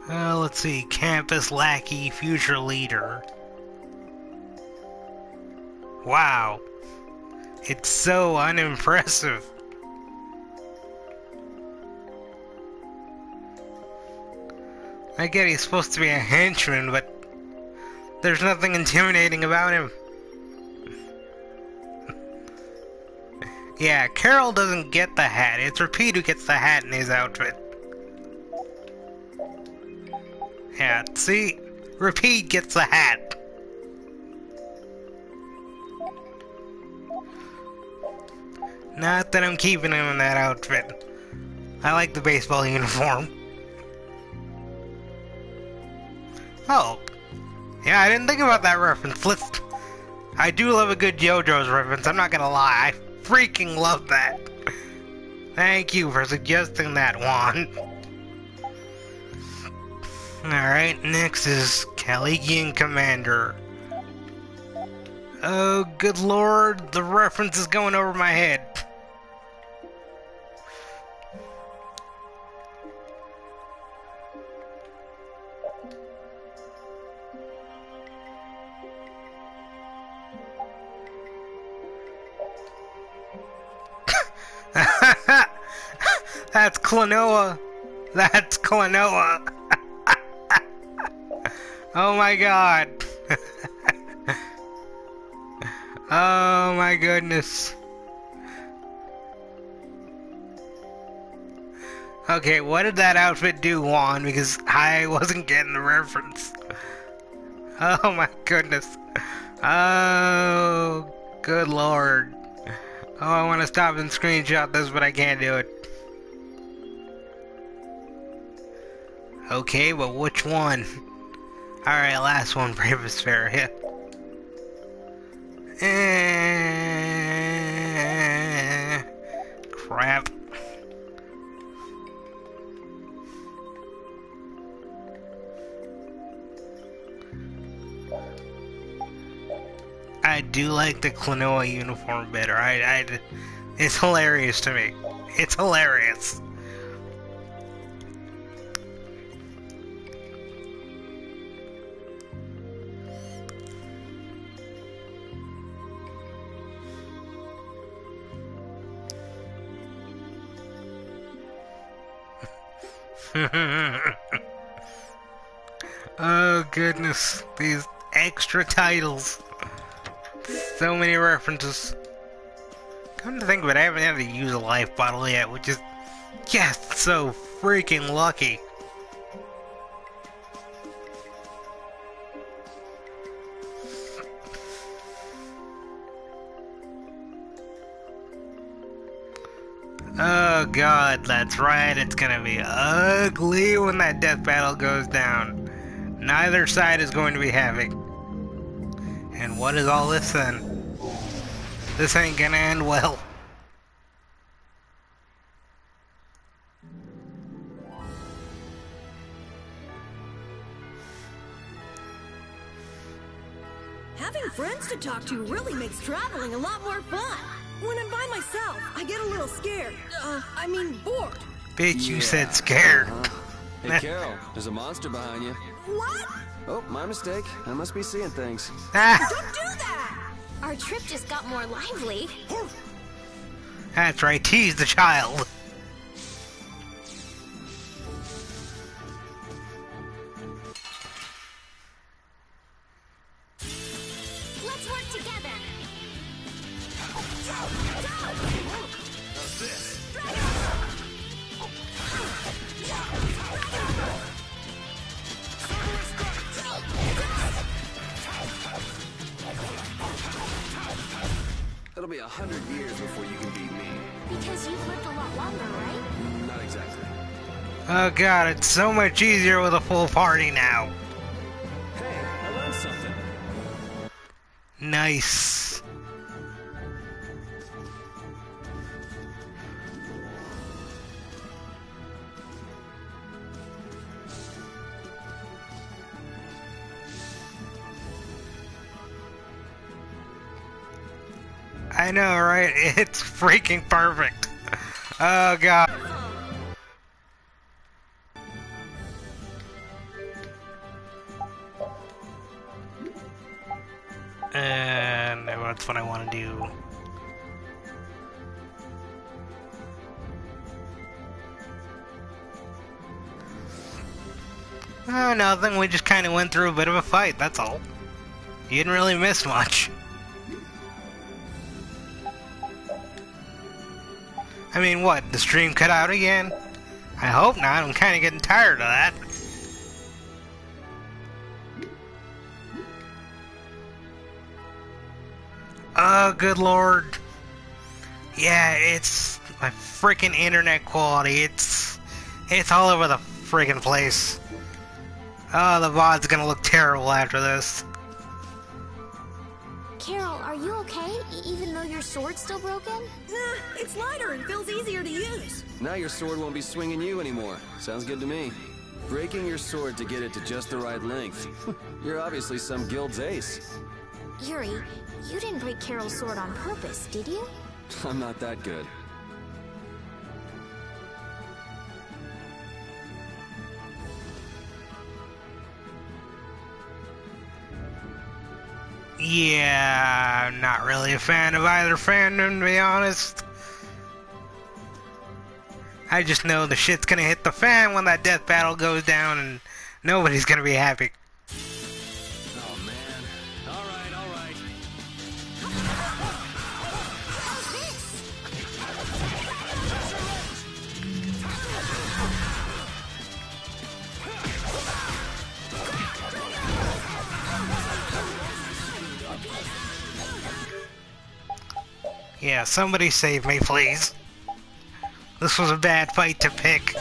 Let's see, campus lackey, future leader. Wow, it's so unimpressive. I get he's supposed to be a henchman, but there's nothing intimidating about him. Yeah, Carol doesn't get the hat. It's Repeat who gets the hat in his outfit. Yeah, see? Repeat gets the hat. Not that I'm keeping him in that outfit. I like the baseball uniform. Oh. Yeah, I didn't think about that reference. I do love a good JoJo's reference, I'm not gonna lie. I freaking love that. Thank you for suggesting that, Juan. Alright, next is Caligian Commander. Oh, good lord, the reference is going over my head. That's Klonoa. That's Klonoa. Oh my god. Oh my goodness. Okay, what did that outfit do, Juan? Because I wasn't getting the reference. Oh my goodness. Oh, good lord. Oh, I want to stop and screenshot this, but I can't do it. Okay, but which one? Alright, last one for Vesperia. Crap. I do like the Klonoa uniform better. It's hilarious to me. It's hilarious. Oh goodness, these extra titles. So many references. Come to think of it, I haven't had to use a life bottle yet, which is just so freaking lucky. Oh god, that's right, it's gonna be ugly when that death battle goes down. Neither side is going to be happy. And what is all this then? This ain't gonna end well. Having friends to talk to really makes traveling a lot more fun. When I'm by myself, I get a little scared. I mean bored. Bitch, you said scared. Hey, Carol, there's a monster behind you. What? Oh, my mistake. I must be seeing things. Ah, Don't do that! Our trip just got more lively. that's right, tease the child. Let's work together. It'll be 100 years before you can beat me. Because you've lived a lot longer, right? Not exactly. Oh god, it's so much easier with a full party now. Hey, I learned something. Nice. I know, right? It's freaking perfect. Oh god. And that's what I want to do. Oh, nothing. We just kind of went through a bit of a fight, that's all. You didn't really miss much. I mean, what? The stream cut out again? I hope not. I'm kind of getting tired of that. Oh, good lord. Yeah, it's my freaking internet quality. It's all over the freaking place. Oh, the VOD's gonna look terrible after this. Carol, are you okay? Even though your sword's still broken? Nah, it's lighter and feels easier to use. Now your sword won't be swinging you anymore. Sounds good to me. Breaking your sword to get it to just the right length. You're obviously some guild's ace. Yuri, you didn't break Carol's sword on purpose, did you? I'm not that good. Yeah, I'm not really a fan of either fandom, to be honest. I just know the shit's gonna hit the fan when that death battle goes down and nobody's gonna be happy. Oh man. Alright, alright. Yeah, somebody save me, please. This was a bad fight to pick.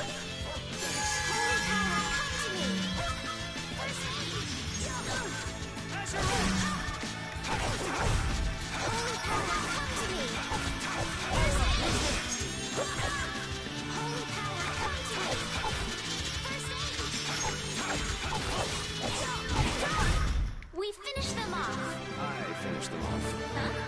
We finished them off. I finished them off. Huh?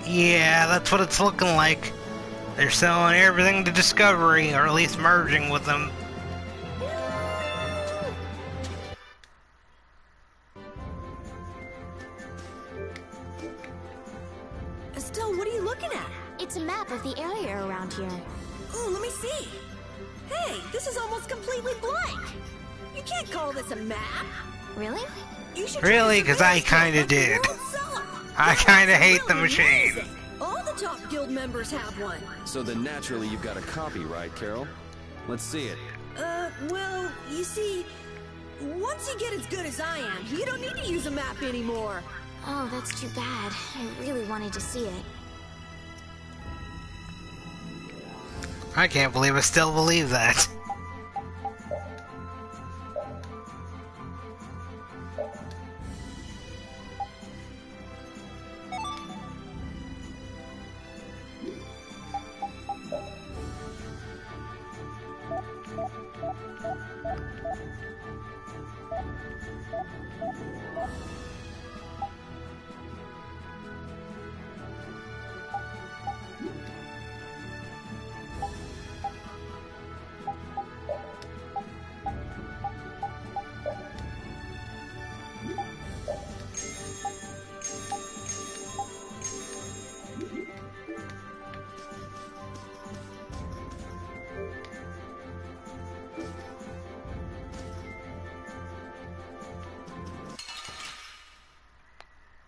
Yeah, that's what it's looking like. They're selling everything to Discovery, or at least merging with them. Estelle, what are you looking at? It's a map of the area around here. Oh, let me see. Hey, this is almost completely blank. You can't call this a map. Really? You should Really? try 'Cause this I event kinda at the did. World Cellar. I It's kinda hate the really machine. amazing. All the top guild members have one. So then naturally you've got a copy, right, Carol? Let's see it. Well, you see, once you get as good as I am, you don't need to use a map anymore. Oh, that's too bad. I really wanted to see it. I can't believe I still believe that.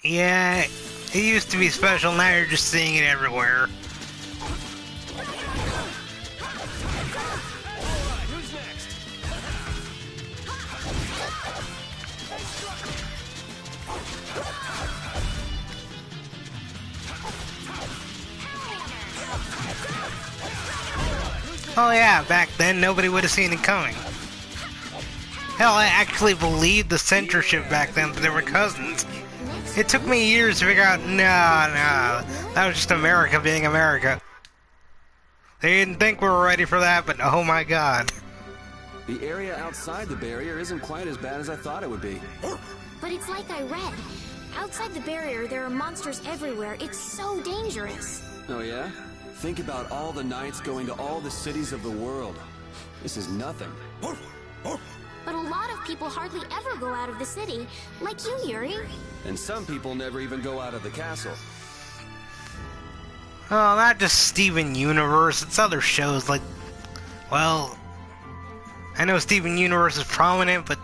Yeah, it used to be special, now you're just seeing it everywhere. Oh yeah, back then nobody would have seen it coming. Hell, I actually believed the censorship back then, but they were cousins. It took me years to figure out, no, that was just America being America. They didn't think we were ready for that, but oh my god. The area outside the barrier isn't quite as bad as I thought it would be. But it's like I read. Outside the barrier, there are monsters everywhere. It's so dangerous. Oh yeah? Think about all the knights going to all the cities of the world. This is nothing. But a lot of people hardly ever go out of the city, like you, Yuri. And some people never even go out of the castle. Oh, not just Steven Universe, it's other shows like... Well... I know Steven Universe is prominent, but...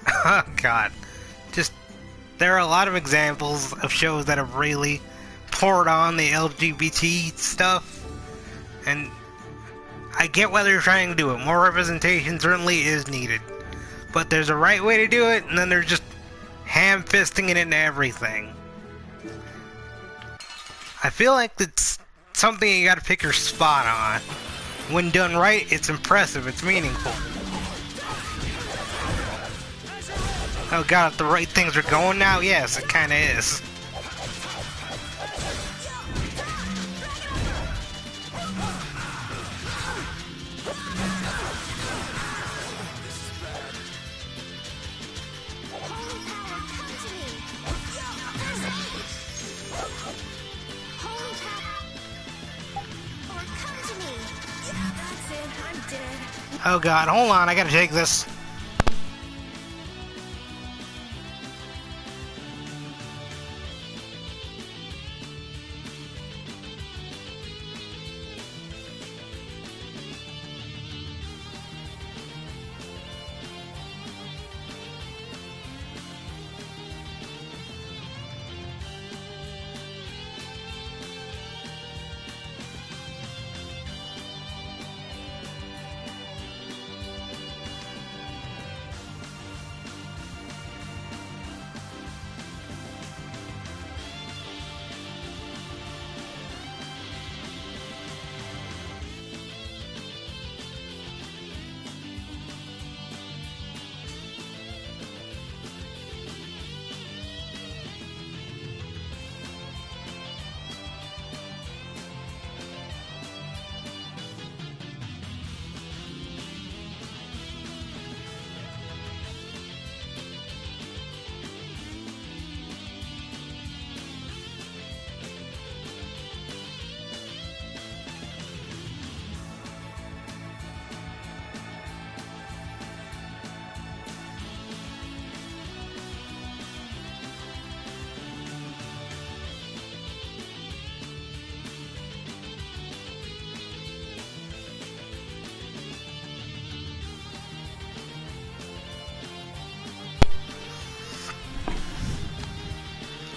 Oh god. Just... There are a lot of examples of shows that have really poured on the LGBT stuff. And... I get why they're trying to do it. More representation certainly is needed. But there's a right way to do it, and then there's just ham-fisting it into everything. I feel like it's something you gotta pick your spot on. When done right, it's impressive, it's meaningful. Oh god, if the right things are going now, yes, it kinda is. Oh god, hold on, I gotta take this.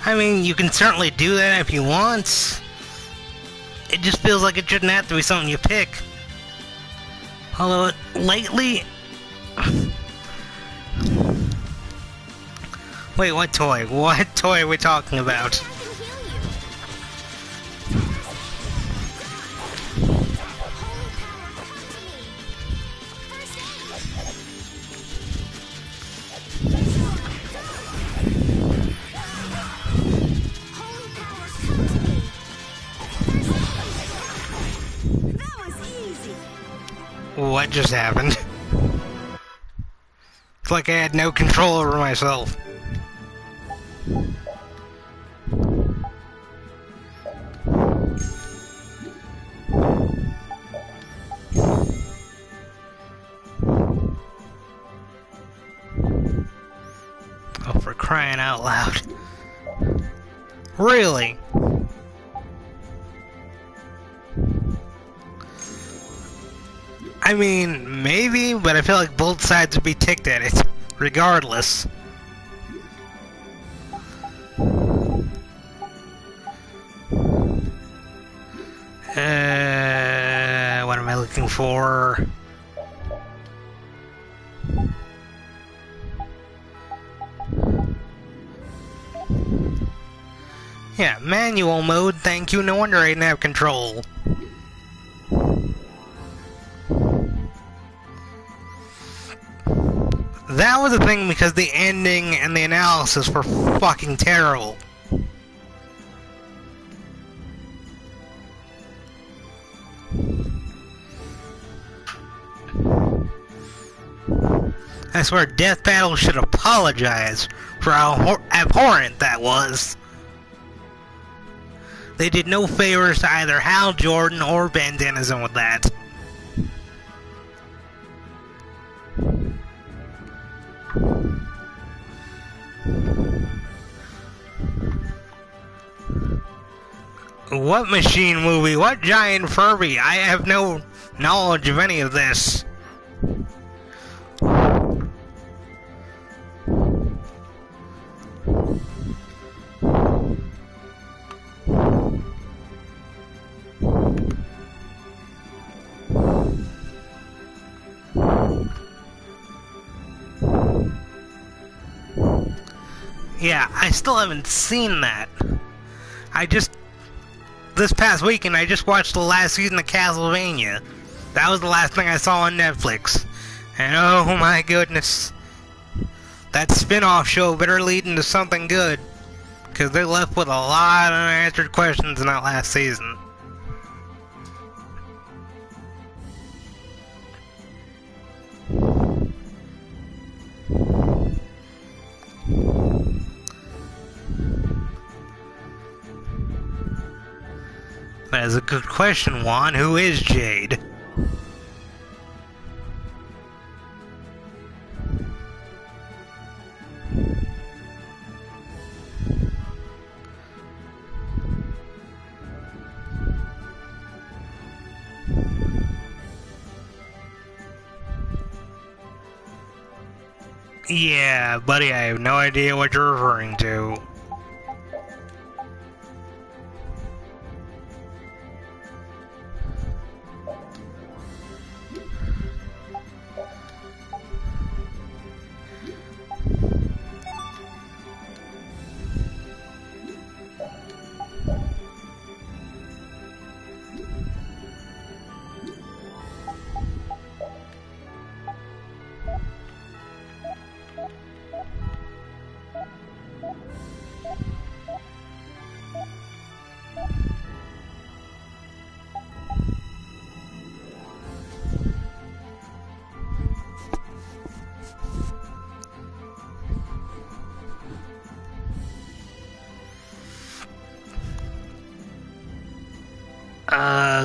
I mean, you can certainly do that if you want. It just feels like it shouldn't have to be something you pick. Although, lately... Wait, what toy? What toy are we talking about? I can heal you. Holy power, come to me. First aid. Holy power, come to me. First aid. That was easy. What just happened? It's like I had no control over myself. Oh, for crying out loud. Really? I mean, maybe, but I feel like both sides would be ticked at it, regardless. What am I looking for? Yeah, manual mode, thank you, no wonder I didn't have control. That was the thing because the ending and the analysis were fucking terrible. I swear Death Battle should apologize for how abhorrent that was. They did no favors to either Hal Jordan or Ben Dennison with that. What machine movie? What giant Furby? I have no knowledge of any of this. Yeah, I still haven't seen that. This past weekend, I just watched the last season of Castlevania. That was the last thing I saw on Netflix. And oh my goodness. That spin-off show better lead into something good. Because they're left with a lot of unanswered questions in that last season. That is a good question, Juan. Who is Jade? Yeah, buddy, I have no idea what you're referring to.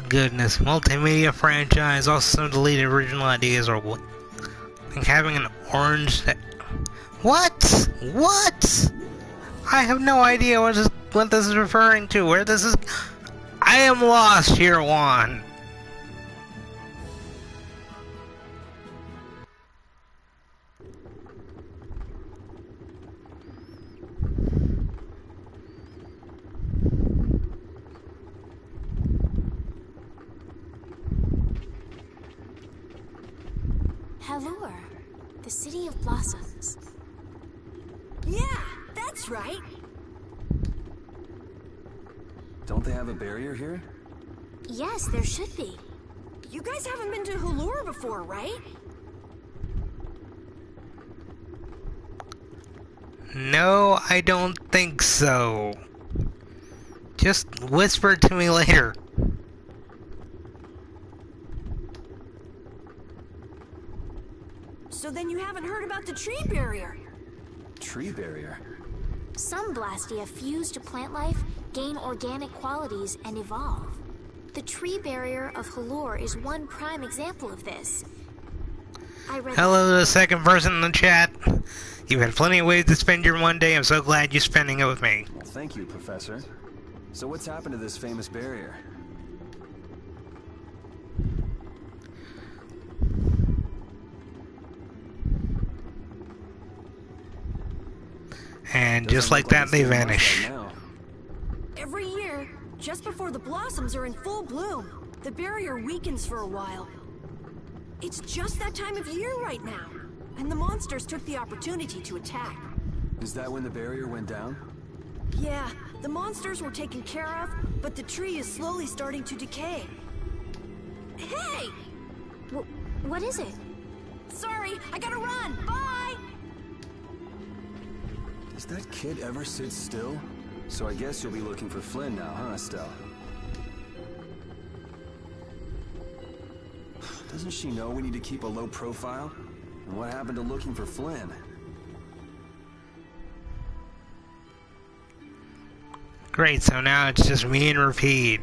Goodness. Multimedia franchise, also some deleted original ideas, or what? I think having an orange... What? What? I have no idea what this is referring to, where this is... I am lost here, Juan. Hallure, the city of blossoms. Yeah, That's right. Don't they have a barrier here? Yes, there should be. You guys haven't been to Hulur before, right? No, I don't think so. Just whisper it to me later. So then you haven't heard about the tree barrier. Tree barrier? Some Blastia fuse to plant life, gain organic qualities, and evolve. The tree barrier of Hulur is one prime example of this. I read Hello to the second person in the chat. You've had plenty of ways to spend your one day. I'm so glad you're spending it with me. Well, thank you, Professor. So what's happened to this famous barrier? And just like that, they vanish. Right now. Every year, just before the blossoms are in full bloom, the barrier weakens for a while. It's just that time of year right now, and the monsters took the opportunity to attack. Is that when the barrier went down? Yeah, the monsters were taken care of, but the tree is slowly starting to decay. Hey! What is it? Sorry, I gotta run! Bye! Does that kid ever sit still? So I guess you'll be looking for Flynn now, huh, Estelle? Doesn't she know we need to keep a low profile? And what happened to looking for Flynn? Great, so now it's just me and repeat.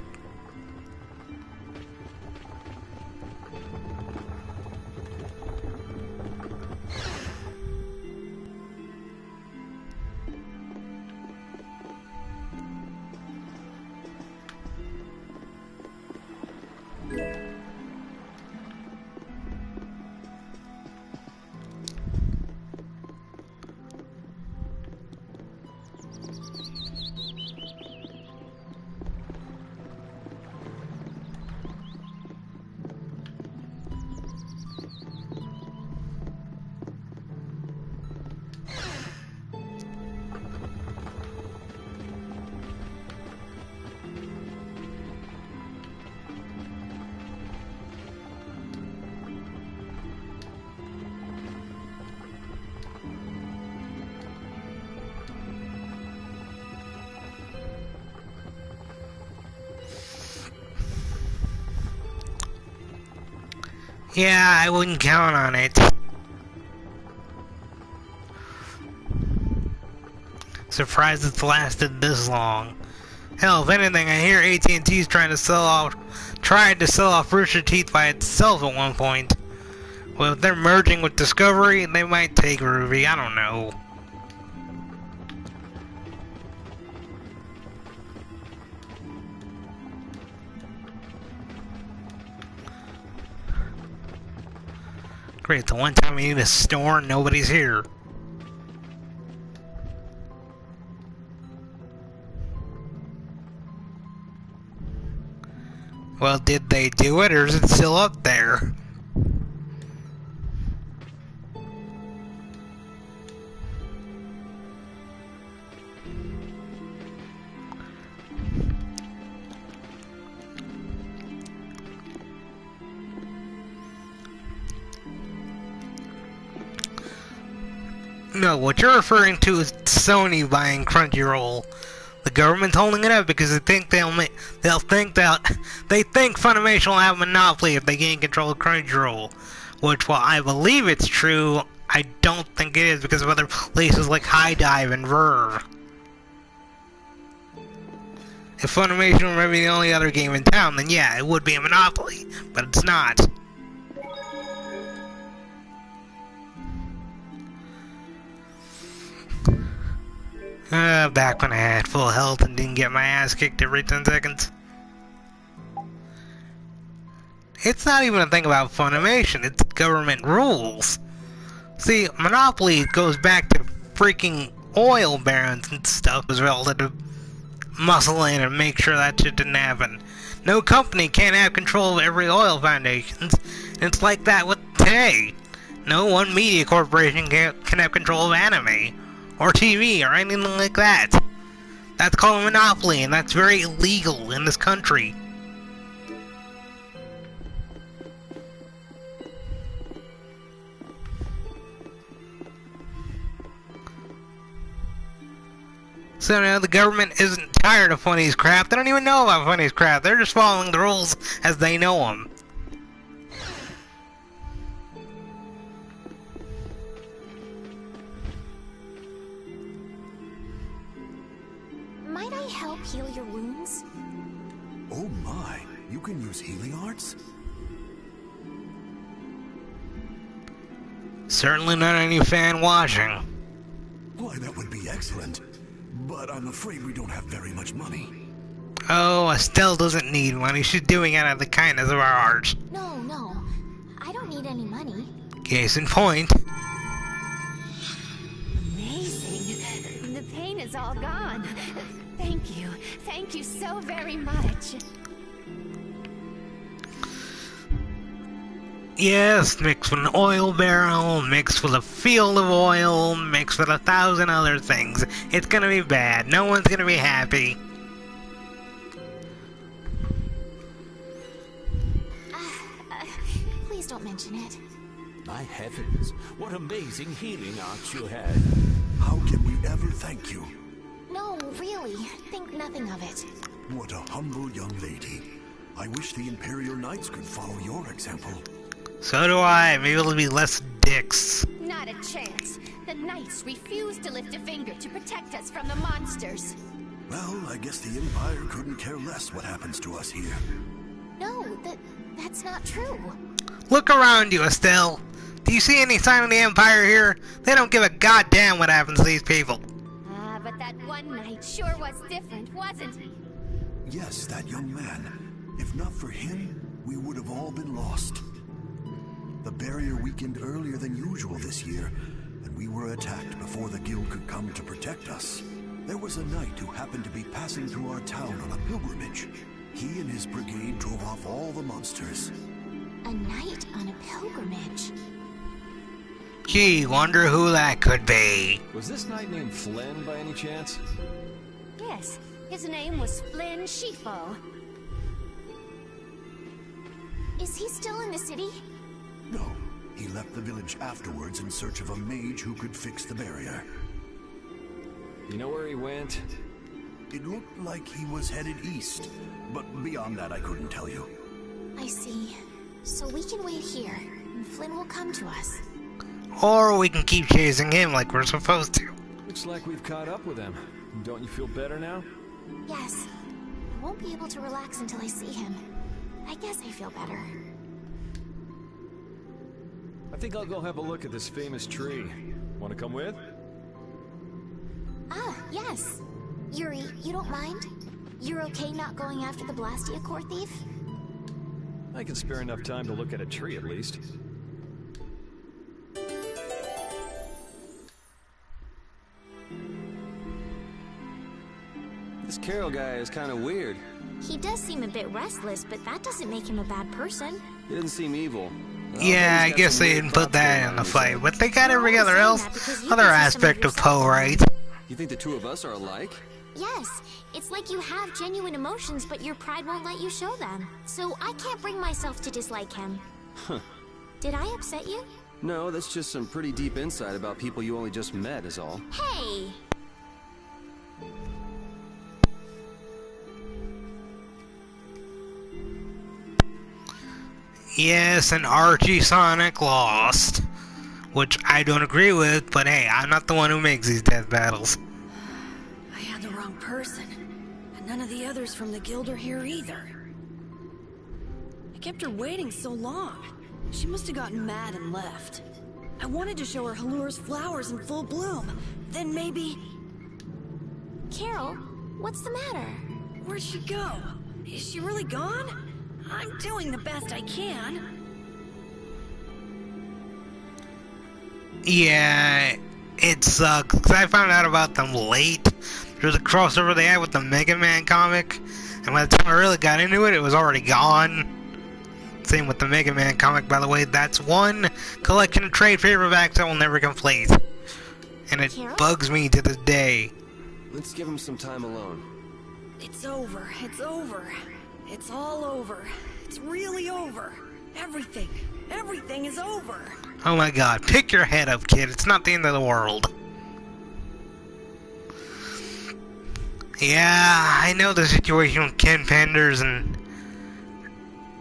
Yeah, I wouldn't count on it. Surprised it's lasted this long. Hell, if anything, I hear AT&T's tried to sell off Rooster Teeth by itself at one point. Well, if they're merging with Discovery, they might take Ruby. I don't know. Great, the one time we need a store, nobody's here. Well, did they do it, or is it still up there? No, what you're referring to is Sony buying Crunchyroll. The government's holding it up because they think they think Funimation will have a monopoly if they gain control of Crunchyroll. Which, while I believe it's true, I don't think it is because of other places like High Dive and Verve. If Funimation were maybe the only other game in town, then yeah, it would be a monopoly, but it's not. Back when I had full health and didn't get my ass kicked every 10 seconds. It's not even a thing about Funimation, it's government rules. See, Monopoly goes back to freaking oil barons and stuff as well to muscle in and make sure that shit didn't happen. No company can't have control of every oil foundation. It's like that with today. No one media corporation can have control of anime. or TV or anything like that. That's called a monopoly, and that's very illegal in this country. So now the government isn't tired of Funny's crap. They don't even know about Funny's crap. They're just following the rules as they know them. Might I help heal your wounds? Oh my, you can use healing arts? Certainly not any fan watching. Why, that would be excellent. But I'm afraid we don't have very much money. Oh, Estelle doesn't need money. She's doing it out of the kindness of our hearts. No, no. I don't need any money. Case in point. Amazing. The pain is all gone. Thank you. Thank you so very much. Yes, mixed with an oil barrel, mixed with a field of oil, mixed with 1,000 other things. It's gonna be bad. No one's gonna be happy. Please don't mention it. My heavens, what amazing healing arts you had. How can we ever thank you? No, really. Think nothing of it. What a humble young lady. I wish the Imperial Knights could follow your example. So do I. Maybe it'll be less dicks. Not a chance. The Knights refuse to lift a finger to protect us from the monsters. Well, I guess the Empire couldn't care less what happens to us here. No, that's not true. Look around you, Estelle. Do you see any sign of the Empire here? They don't give a goddamn what happens to these people. Ah, but that one knight sure was different, wasn't he? Yes, that young man. If not for him, we would have all been lost. The barrier weakened earlier than usual this year, and we were attacked before the guild could come to protect us. There was a knight who happened to be passing through our town on a pilgrimage. He and his brigade drove off all the monsters. A knight on a pilgrimage. Gee, wonder who that could be. Was this knight named Flynn by any chance? Yes, his name was Flynn Shifo. Is he still in the city? No, he left the village afterwards in search of a mage who could fix the barrier. You know where he went? It looked like he was headed east, but beyond that I couldn't tell you. I see. So we can wait here, and Flynn will come to us. Or we can keep chasing him like we're supposed to. Looks like we've caught up with him. Don't you feel better now? Yes. I won't be able to relax until I see him. I guess I feel better. I think I'll go have a look at this famous tree. Want to come with? Ah, yes. Yuri, you don't mind? You're okay not going after the Blastia core thief? I can spare enough time to look at a tree at least. This Carol guy is kind of weird. He does seem a bit restless, but that doesn't make him a bad person. He doesn't seem evil. Yeah, I guess they didn't put that in the fight, but they got every other other aspect of Poe right. You think the two of us are alike? Yes, it's like you have genuine emotions, but your pride won't let you show them. So I can't bring myself to dislike him. Huh. Did I upset you? No, that's just some pretty deep insight about people you only just met is all. Hey! Yes, and Archie Sonic lost. Which I don't agree with, but hey, I'm not the one who makes these death battles. I had the wrong person. And none of the others from the guild are here either. I kept her waiting so long. She must have gotten mad and left. I wanted to show her Halur's flowers in full bloom. Then maybe... Carol, what's the matter? Where'd she go? Is she really gone? I'm doing the best I can. Yeah, it sucks, because I found out about them late. There was a crossover they had with the Mega Man comic, and by the time I really got into it, it was already gone. Same with the Mega Man comic, by the way. That's one collection of trade paperbacks I will never complete. And it Carol? bugs me to this day. Let's give him some time alone. It's over. It's over. It's all over. It's really over. Everything. Everything is over. Oh my god, pick your head up, kid. It's not the end of the world. Yeah, I know the situation with Ken Penders, and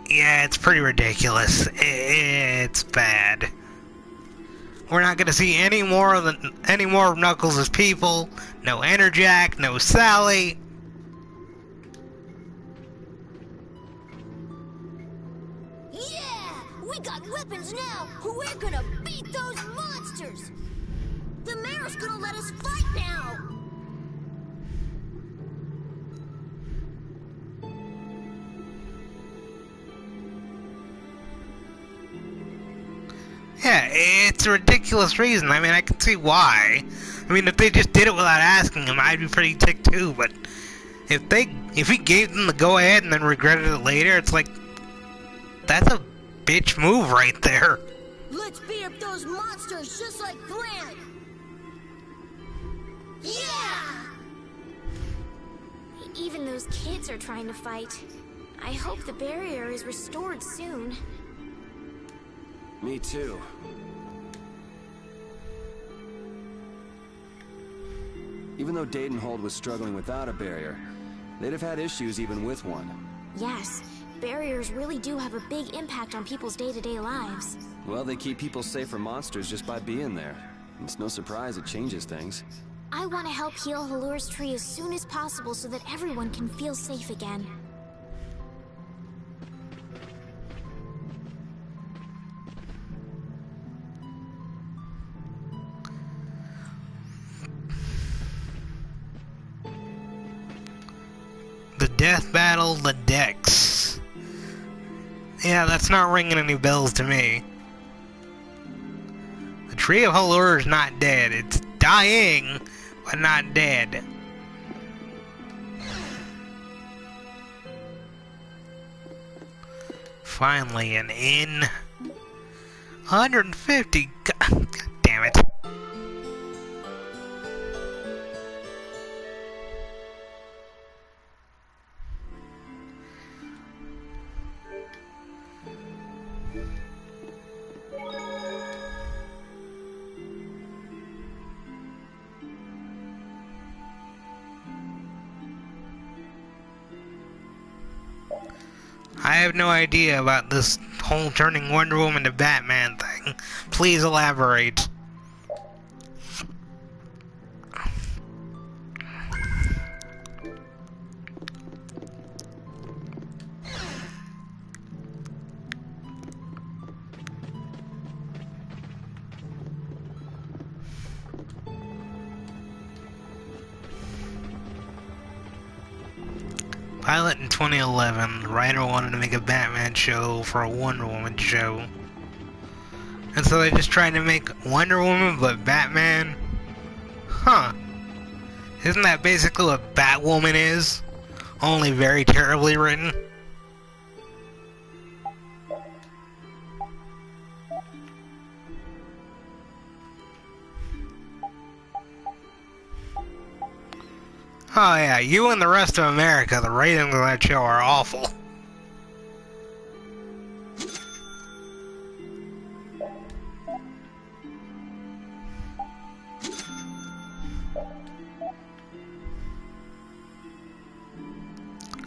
yeah, it's pretty ridiculous. It's bad. We're not gonna see any more of Knuckles' people. No Enerjack, no Sally. Yeah! We got weapons now! We're gonna beat those monsters! The mayor's gonna let us fight now! Yeah, it's a ridiculous reason. I mean, I can see why. I mean, if they just did it without asking him, I'd be pretty ticked too, but if he gave them the go-ahead and then regretted it later, it's like, that's a bitch move right there. Let's beat up those monsters just like planned! Yeah! Even those kids are trying to fight. I hope the barrier is restored soon. Me too. Even though Dadenhold was struggling without a barrier, they'd have had issues even with one. Yes, barriers really do have a big impact on people's day-to-day lives. Well, they keep people safe from monsters just by being there. It's no surprise it changes things. I want to help heal Halur's tree as soon as possible so that everyone can feel safe again. The death battle, the Dex. Yeah, that's not ringing any bells to me. The Tree of Halur is not dead. It's dying, but not dead. Finally, an inn. 150. God damn it. I have no idea about this whole turning Wonder Woman to Batman thing. Please elaborate. Pilot in 2011, the writer wanted to make a Batman show for a Wonder Woman show. And so they just tried to make Wonder Woman but Batman? Huh. Isn't that basically what Batwoman is? Only very terribly written? Oh yeah, you and the rest of America, the ratings of that show are awful.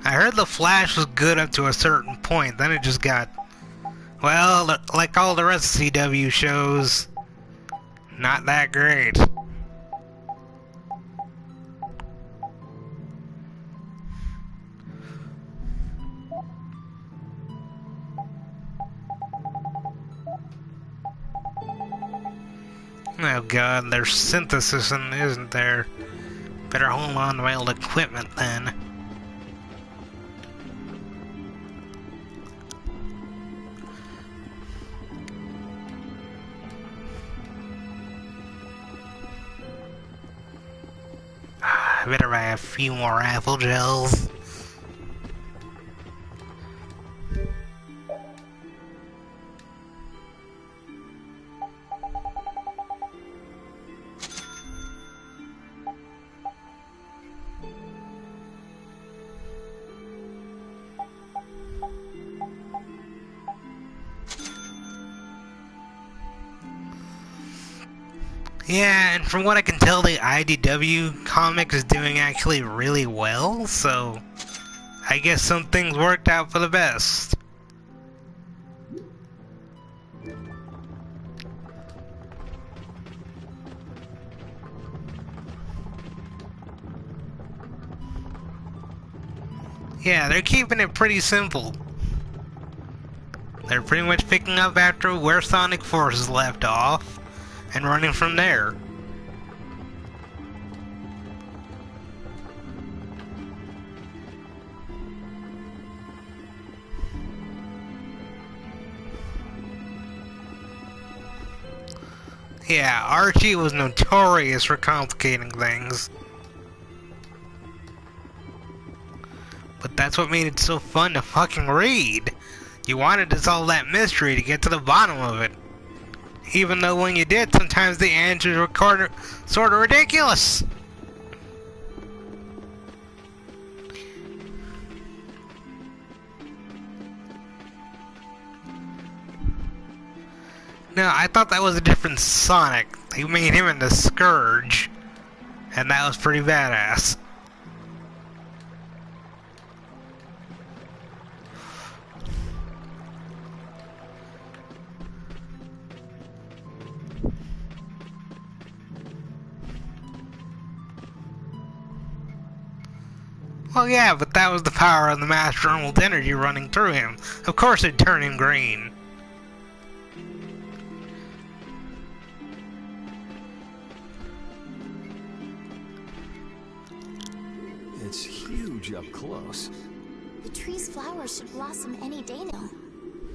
I heard The Flash was good up to a certain point, then it just got, well, like all the rest of CW shows, not that great. Oh god, there's synthesis, isn't there? Better hold on to my old equipment then. I better buy a few more apple gels. Yeah, and from what I can tell, the IDW comic is doing actually really well, so I guess some things worked out for the best. Yeah, they're keeping it pretty simple. They're pretty much picking up after where Sonic Forces left off, and running from there. Yeah, Archie was notorious for complicating things. But that's what made it so fun to fucking read. You wanted to solve that mystery to get to the bottom of it. Even though when you did, sometimes the answers were sort of ridiculous. No, I thought that was a different Sonic. They made him into Scourge. And that was pretty badass. Well, yeah, but that was the power of the Master Emerald energy running through him. Of course it'd turn him green. It's huge up close. The tree's flowers should blossom any day now.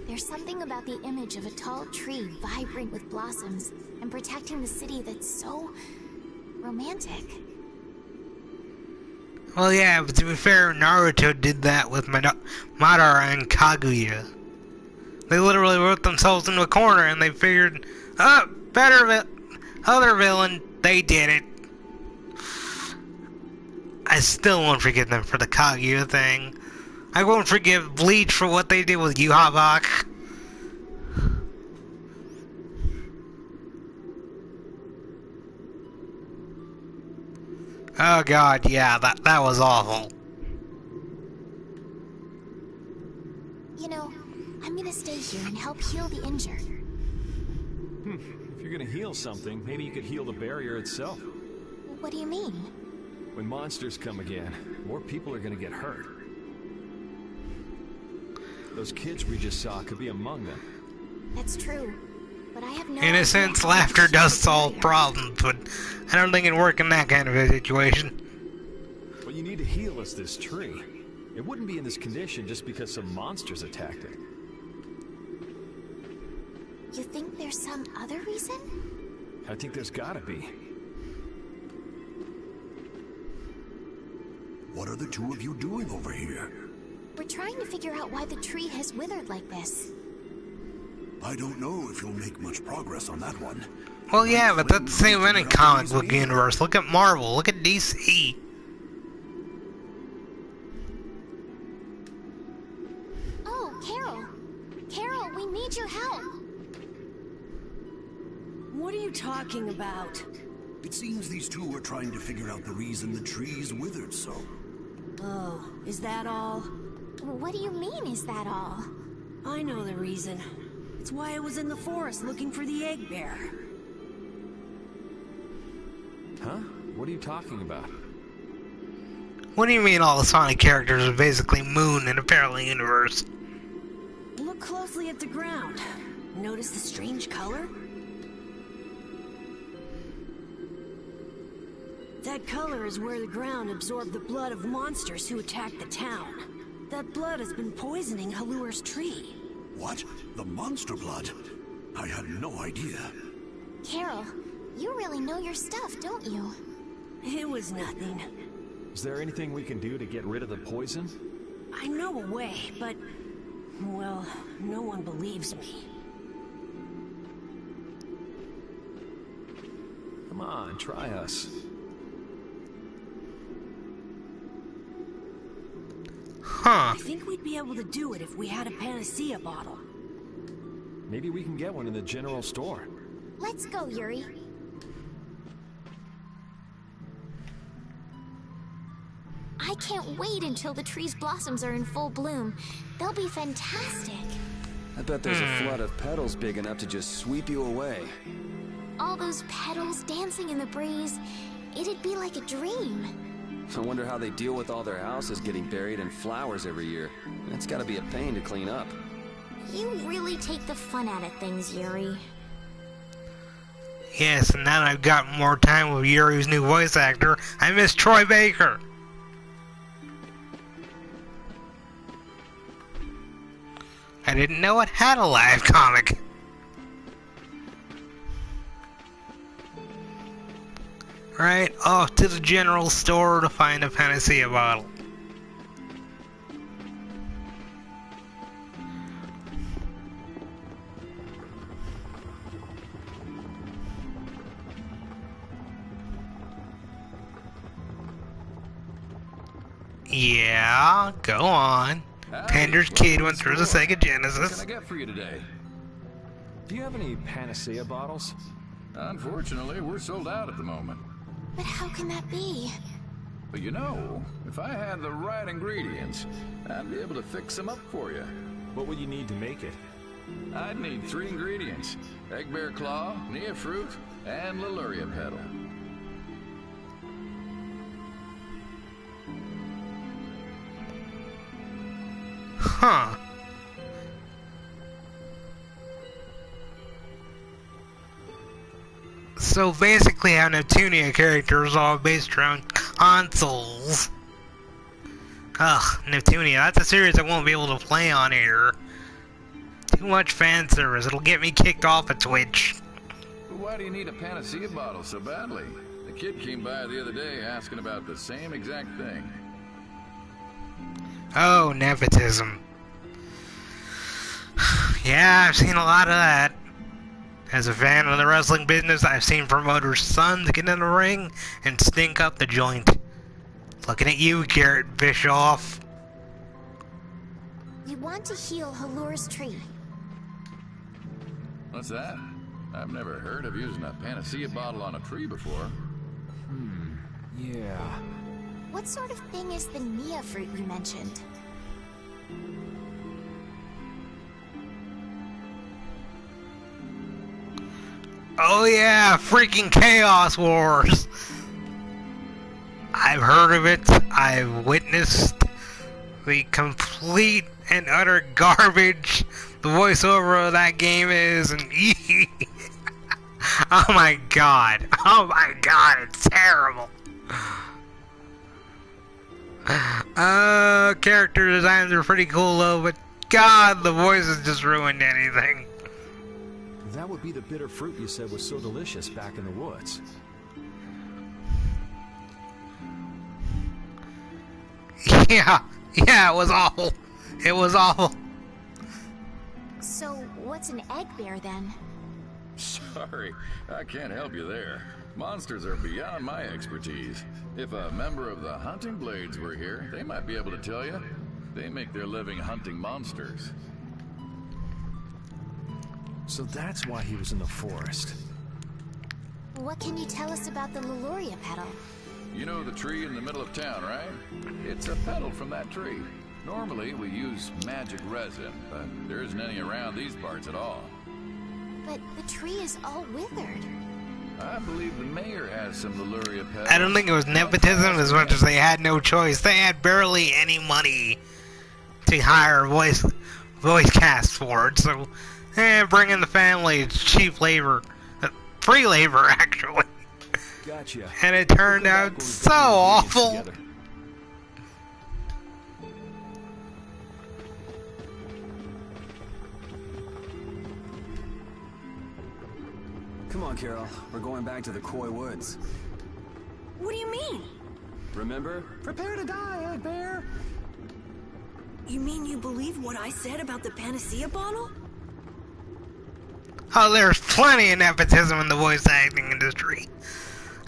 There's something about the image of a tall tree vibrant with blossoms and protecting the city that's so romantic. Well, yeah, but to be fair, Naruto did that with Madara and Kaguya. They literally wrote themselves into a corner and they figured, oh, other villain, they did it. I still won't forgive them for the Kaguya thing. I won't forgive Bleach for what they did with Yhwach. Oh god, yeah, that was awful. You know, I'm gonna stay here and help heal the injured. If you're gonna heal something, maybe you could heal the barrier itself. What do you mean? When monsters come again, more people are gonna get hurt. Those kids we just saw could be among them. That's true. But I have no In a sense, laughter does solve problems, but I don't think it'd work in that kind of a situation. But you need to heal us this tree. It wouldn't be in this condition just because some monsters attacked it. You think there's some other reason? I think there's gotta be. What are the two of you doing over here? We're trying to figure out why the tree has withered like this. I don't know if you'll make much progress on that one. Well, yeah, but that's the same in any comic book universe. Look at Marvel, look at DC. Oh, Carol! Carol, we need your help! What are you talking about? It seems these two are trying to figure out the reason the tree's withered so. Oh, is that all? What do you mean, is that all? I know the reason. It's why I was in the forest looking for the egg bear. Huh? What are you talking about? What do you mean all the Sonic characters are basically Moon in a parallel universe? Look closely at the ground. Notice the strange color? That color is where the ground absorbed the blood of monsters who attacked the town. That blood has been poisoning Halua's tree. What? The monster blood? I had no idea. Carol, you really know your stuff, don't you? It was nothing. Is there anything we can do to get rid of the poison? I know a way, but... well, no one believes me. Come on, try us. Huh. I think we'd be able to do it if we had a panacea bottle. Maybe we can get one in the general store. Let's go, Yuri. I can't wait until the tree's blossoms are in full bloom. They'll be fantastic. I bet there's a flood of petals big enough to just sweep you away. All those petals dancing in the breeze, it'd be like a dream. I wonder how they deal with all their houses getting buried in flowers every year. That's gotta be a pain to clean up. You really take the fun out of things, Yuri. Yes, and now that I've got more time with Yuri's new voice actor, I miss Troy Baker. I didn't know it had a live comic. Right, off to the general store to find a panacea bottle. Yeah, go on. Pander's kid went through the Sega Genesis. What can I get for you today? Do you have any panacea bottles? Unfortunately, we're sold out at the moment. But how can that be? But you know, if I had the right ingredients, I'd be able to fix them up for you. What would you need to make it? I'd need 3 ingredients: egg bear claw, nia fruit, and Leluria petal. Huh. So basically our Neptunia character is all based around consoles. Ugh, Neptunia, that's a series I won't be able to play on here. Too much fan service, it'll get me kicked off of Twitch. But why do you need a panacea bottle so badly? The kid came by the other day asking about the same exact thing. Oh, nepotism. Yeah, I've seen a lot of that. As a fan of the wrestling business, I've seen promoters' sons get in the ring and stink up the joint. Looking at you, Garrett Bischoff. We want to heal Halur's tree. What's that? I've never heard of using a panacea bottle on a tree before. Yeah. What sort of thing is the nia fruit you mentioned? Oh yeah, freaking Chaos Wars! I've heard of it, I've witnessed the complete and utter garbage the voiceover of that game is, and oh my god, it's terrible! Character designs are pretty cool though, but god, the voices just ruined anything. That would be the bitter fruit you said was so delicious back in the woods. Yeah, it was awful. It was awful. So, what's an egg bear then? Sorry, I can't help you there. Monsters are beyond my expertise. If a member of the Hunting Blades were here, they might be able to tell you. They make their living hunting monsters. So that's why he was in the forest. What can you tell us about the Leluria petal? You know the tree in the middle of town, right? It's a petal from that tree. Normally, we use magic resin, but there isn't any around these parts at all. But the tree is all withered. I believe the mayor has some Leluria petals. I don't think it was nepotism as much as they had no choice. They had barely any money to hire voice cast for it, so bring in the family. It's cheap labor. Free labor, actually. Gotcha. And it turned out so awful. Come on, Carol. We're going back to the Koi Woods. What do you mean? Remember? Prepare to die, Egg Bear! You mean you believe what I said about the panacea bottle? Oh, there's plenty of nepotism in the voice acting industry.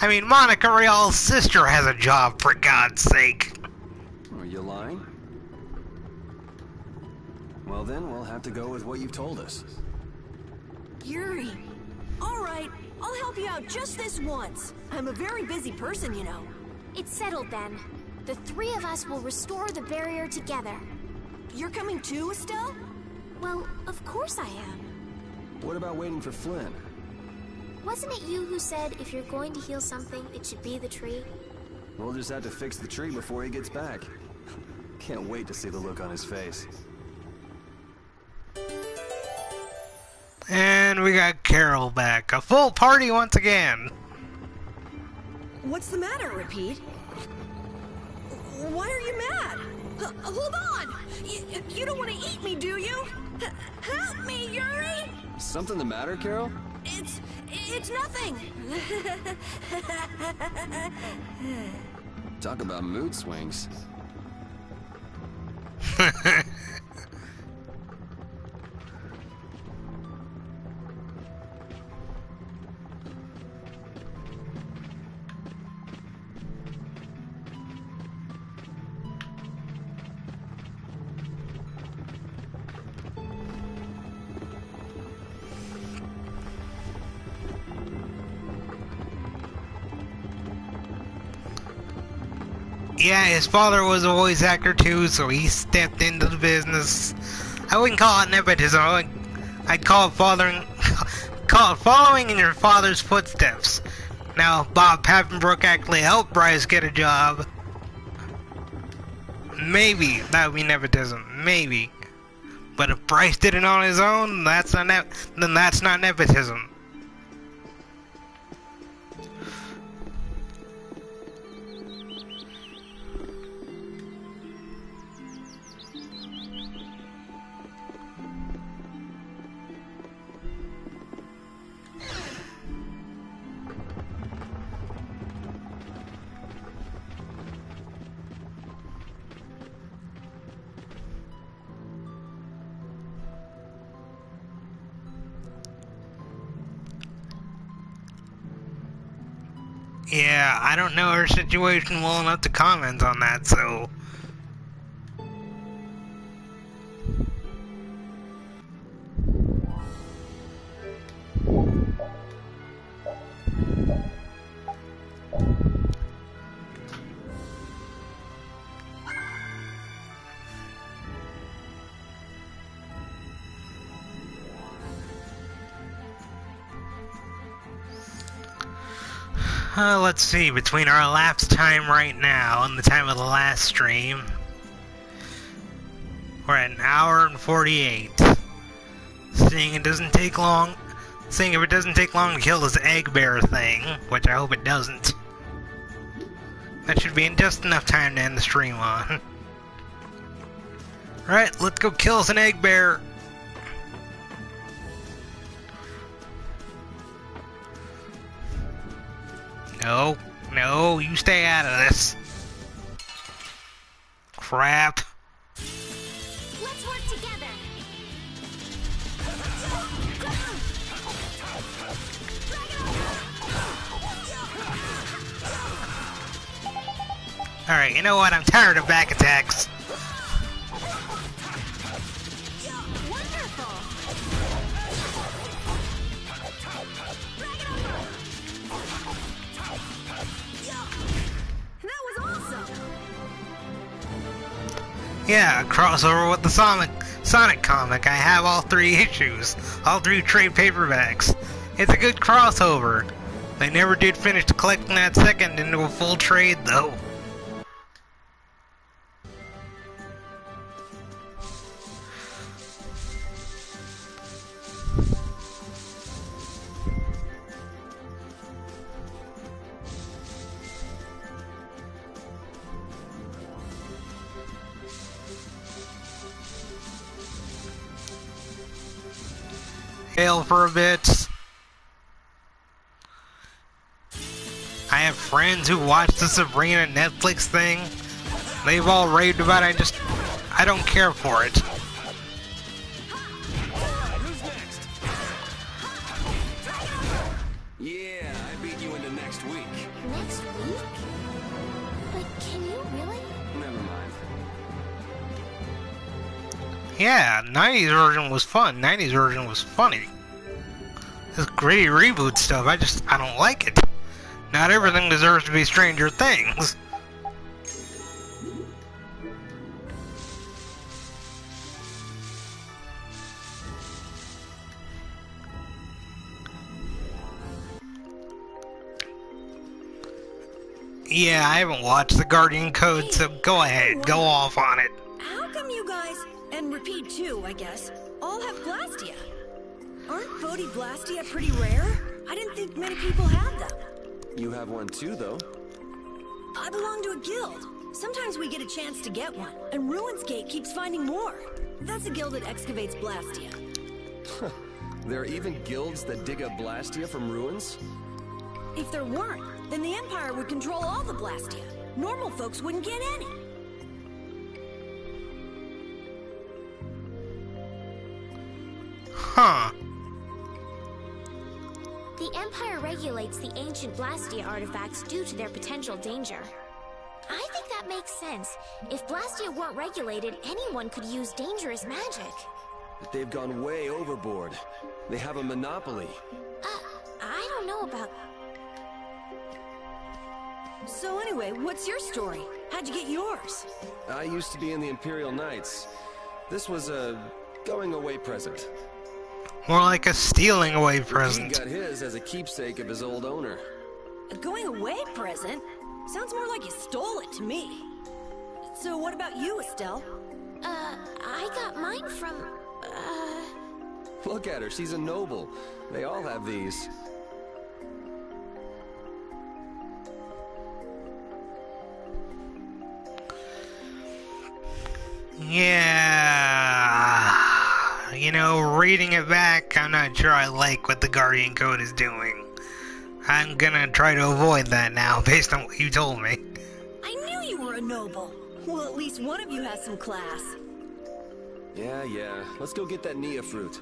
I mean, Monica Real's sister has a job, for God's sake. Are you lying? Well then, we'll have to go with what you've told us. Yuri. Alright, I'll help you out just this once. I'm a very busy person, you know. It's settled then. The three of us will restore the barrier together. You're coming too, Estelle? Well, of course I am. What about waiting for Flynn? Wasn't it you who said if you're going to heal something, it should be the tree? We'll just have to fix the tree before he gets back. Can't wait to see the look on his face. And we got Carol back. A full party once again. What's the matter, Repeat? Why are you mad? Hold on! You don't want to eat me, do you? Help me, Yuri! Something the matter, Carol? It's nothing. Talk about mood swings. Yeah, his father was a voice actor too, so he stepped into the business. I wouldn't call it nepotism. I'd call it following in your father's footsteps. Now, Bob Papenbrook actually helped Bryce get a job. Maybe that would be nepotism. Maybe. But if Bryce did it on his own, then that's not nepotism. Yeah, I don't know her situation well enough to comment on that, so... let's see, between our elapsed time right now and the time of the last stream, we're at 1 hour and 48. Seeing if it doesn't take long to kill this egg bear thing, which I hope it doesn't, that should be just enough time to end the stream on. Right, let's go kill us an egg bear. No, no, you stay out of this. Crap. Let's work together. Alright, you know what? I'm tired of back attacks. Yeah, a crossover with the Sonic comic. I have all 3 issues, all 3 trade paperbacks. It's a good crossover. They never did finish collecting that second into a full trade, though. For a bit. I have friends who watch the Sabrina Netflix thing. They've all raved about it. I don't care for it. Yeah, I beat you into next week. Next week? But can you really? Never mind. Yeah, 90s version was fun. 90s version was funny. This gritty reboot stuff, I don't like it. Not everything deserves to be Stranger Things. Yeah, I haven't watched the Guardian Code, so go ahead, go off on it. How come you guys, and Repeat too, I guess, all have Blastia? Aren't Bodhi Blastia pretty rare? I didn't think many people had them. You have one too, though. I belong to a guild. Sometimes we get a chance to get one, and Ruins Gate keeps finding more. That's a guild that excavates Blastia. There are even guilds that dig up Blastia from ruins? If there weren't, then the Empire would control all the Blastia. Normal folks wouldn't get any. Huh. The Empire regulates the ancient Blastia artifacts due to their potential danger. I think that makes sense. If Blastia weren't regulated, anyone could use dangerous magic. But they've gone way overboard. They have a monopoly. I don't know about... So anyway, what's your story? How'd you get yours? I used to be in the Imperial Knights. This was a going-away present. More like a stealing away He present. got his as a keepsake of his old owner. A going-away present? Sounds more like you stole it to me. So what about you, Estelle? I got mine from... Look at her, she's a noble. They all have these. Yeah. You know, reading it back, I'm not sure I like what the Guardian Code is doing. I'm gonna try to avoid that now, based on what you told me. I knew you were a noble. Well, at least one of you has some class. Yeah. Let's go get that Nia fruit.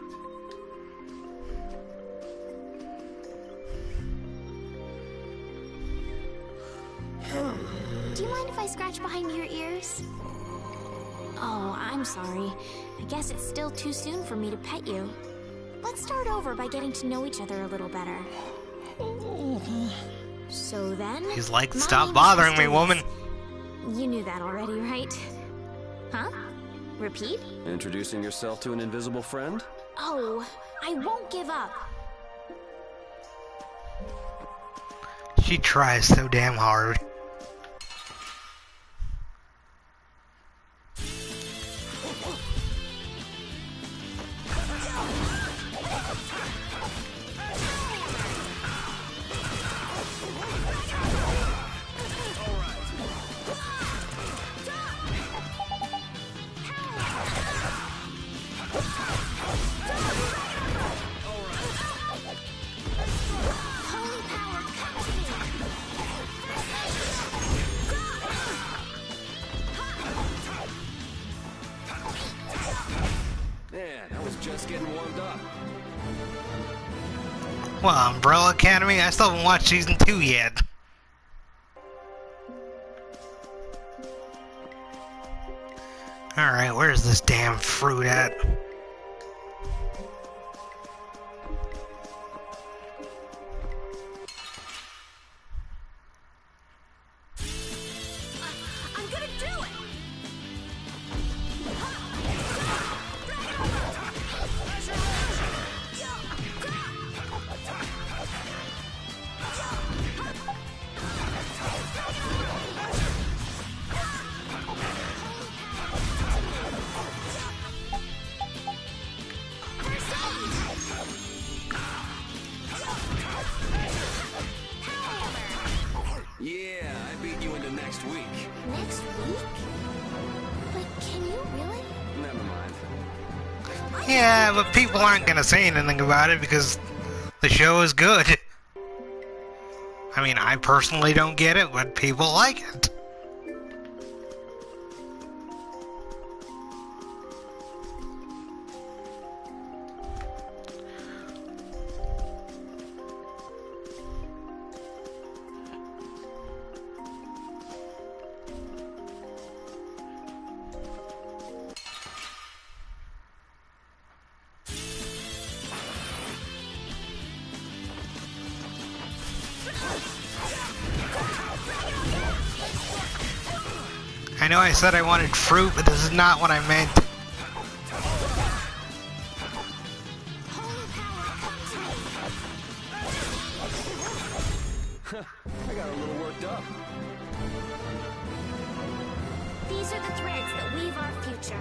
Do you mind if I scratch behind your ears? Oh, I'm sorry. I guess it's still too soon for me to pet you. Let's start over by getting to know each other a little better. So then... He's like, my stop name bothering is me, Estelle. woman. You knew that already, right? Huh? Repeat? Introducing yourself to an invisible friend? Oh, I won't give up. She tries so damn hard. Man, I was just getting warmed up. Well, Umbrella Academy? I still haven't watched season 2 yet. Alright, where's this damn fruit at? I'm gonna do it! Yeah, I beat you into next week. Next week? But can you really? Never mind. Yeah, but people aren't gonna say anything about it because the show is good. I mean, I personally don't get it, but people like it. I know I said I wanted fruit, but this is not what I meant. I got a little worked up. These are the threads that weave our future.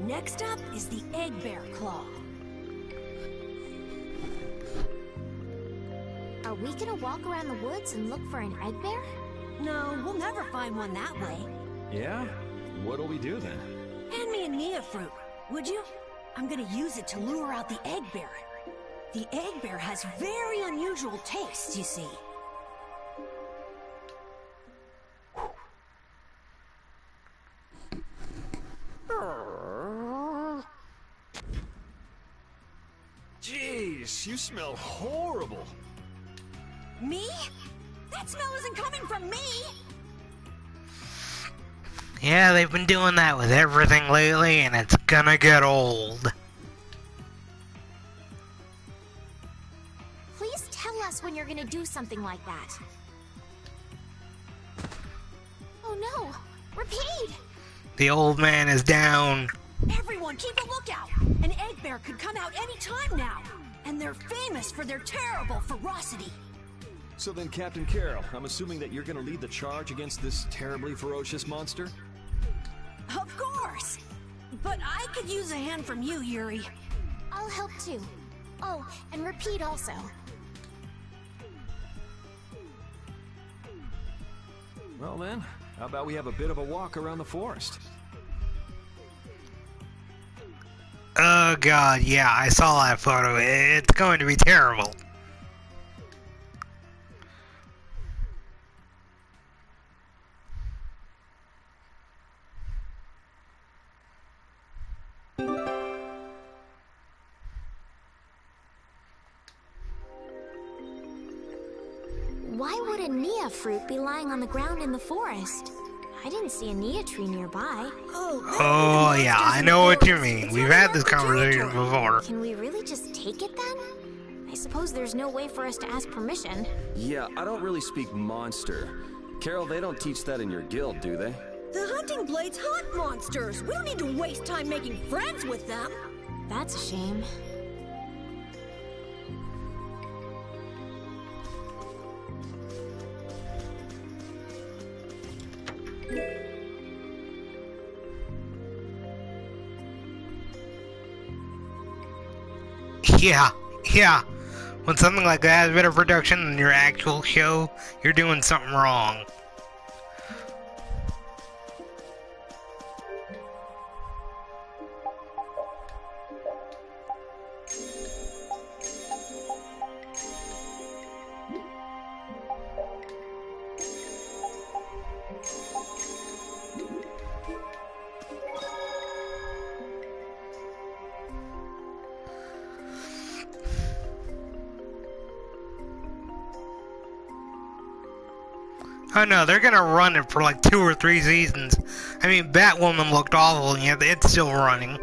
Next up is the Egg Bear Claw. Are we gonna walk around the woods and look for an egg bear? No, we'll never find one that way. Yeah? What'll we do then? Hand me a Nia fruit, would you? I'm gonna use it to lure out the egg bear. The egg bear has very unusual tastes, you see. Jeez, you smell horrible. Me? That smell isn't coming from me! Yeah, they've been doing that with everything lately, and it's gonna get old. Please tell us when you're gonna do something like that. Oh no! Repeat! The old man is down. Everyone, keep a lookout! An egg bear could come out any time now! And they're famous for their terrible ferocity! So then, Captain Carroll, I'm assuming that you're gonna lead the charge against this terribly ferocious monster? Of course! But I could use a hand from you, Yuri. I'll help too. Oh, and Repeat also. Well then, how about we have a bit of a walk around the forest? Oh god, yeah, I saw that photo. It's going to be terrible. Why would a Nia fruit be lying on the ground in the forest? I didn't see a Nia tree nearby. Oh yeah, I know what you mean. We've had this conversation before. Can we really just take it then? I suppose there's no way for us to ask permission. Yeah, I don't really speak monster. Carol, they don't teach that in your guild, do they? The hunting blades hunt monsters! We don't need to waste time making friends with them! That's a shame. Yeah. When something like that has better production than your actual show, you're doing something wrong. Oh no, they're gonna run it for like 2 or 3 seasons. I mean, Batwoman looked awful, and yet it's still running.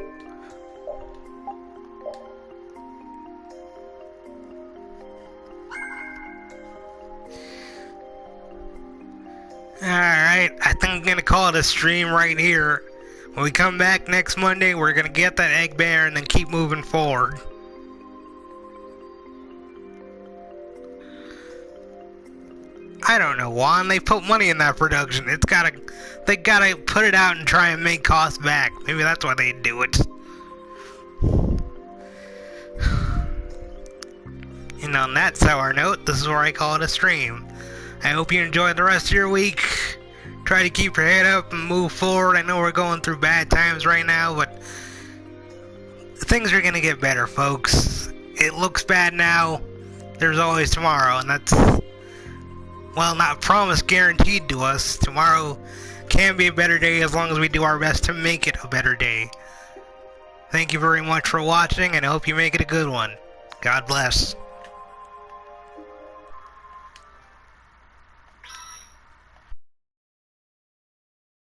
Alright, I think I'm gonna call it a stream right here. When we come back next Monday, we're gonna get that egg bear and then keep moving forward. I don't know, Juan. They put money in that production. They gotta put it out and try and make costs back. Maybe that's why they do it. And on that sour note, this is where I call it a stream. I hope you enjoy the rest of your week. Try to keep your head up and move forward. I know we're going through bad times right now, but things are gonna get better, folks. It looks bad now. There's always tomorrow, and that's, well, not promised, guaranteed to us. Tomorrow can be a better day as long as we do our best to make it a better day. Thank you very much for watching, and I hope you make it a good one. God bless.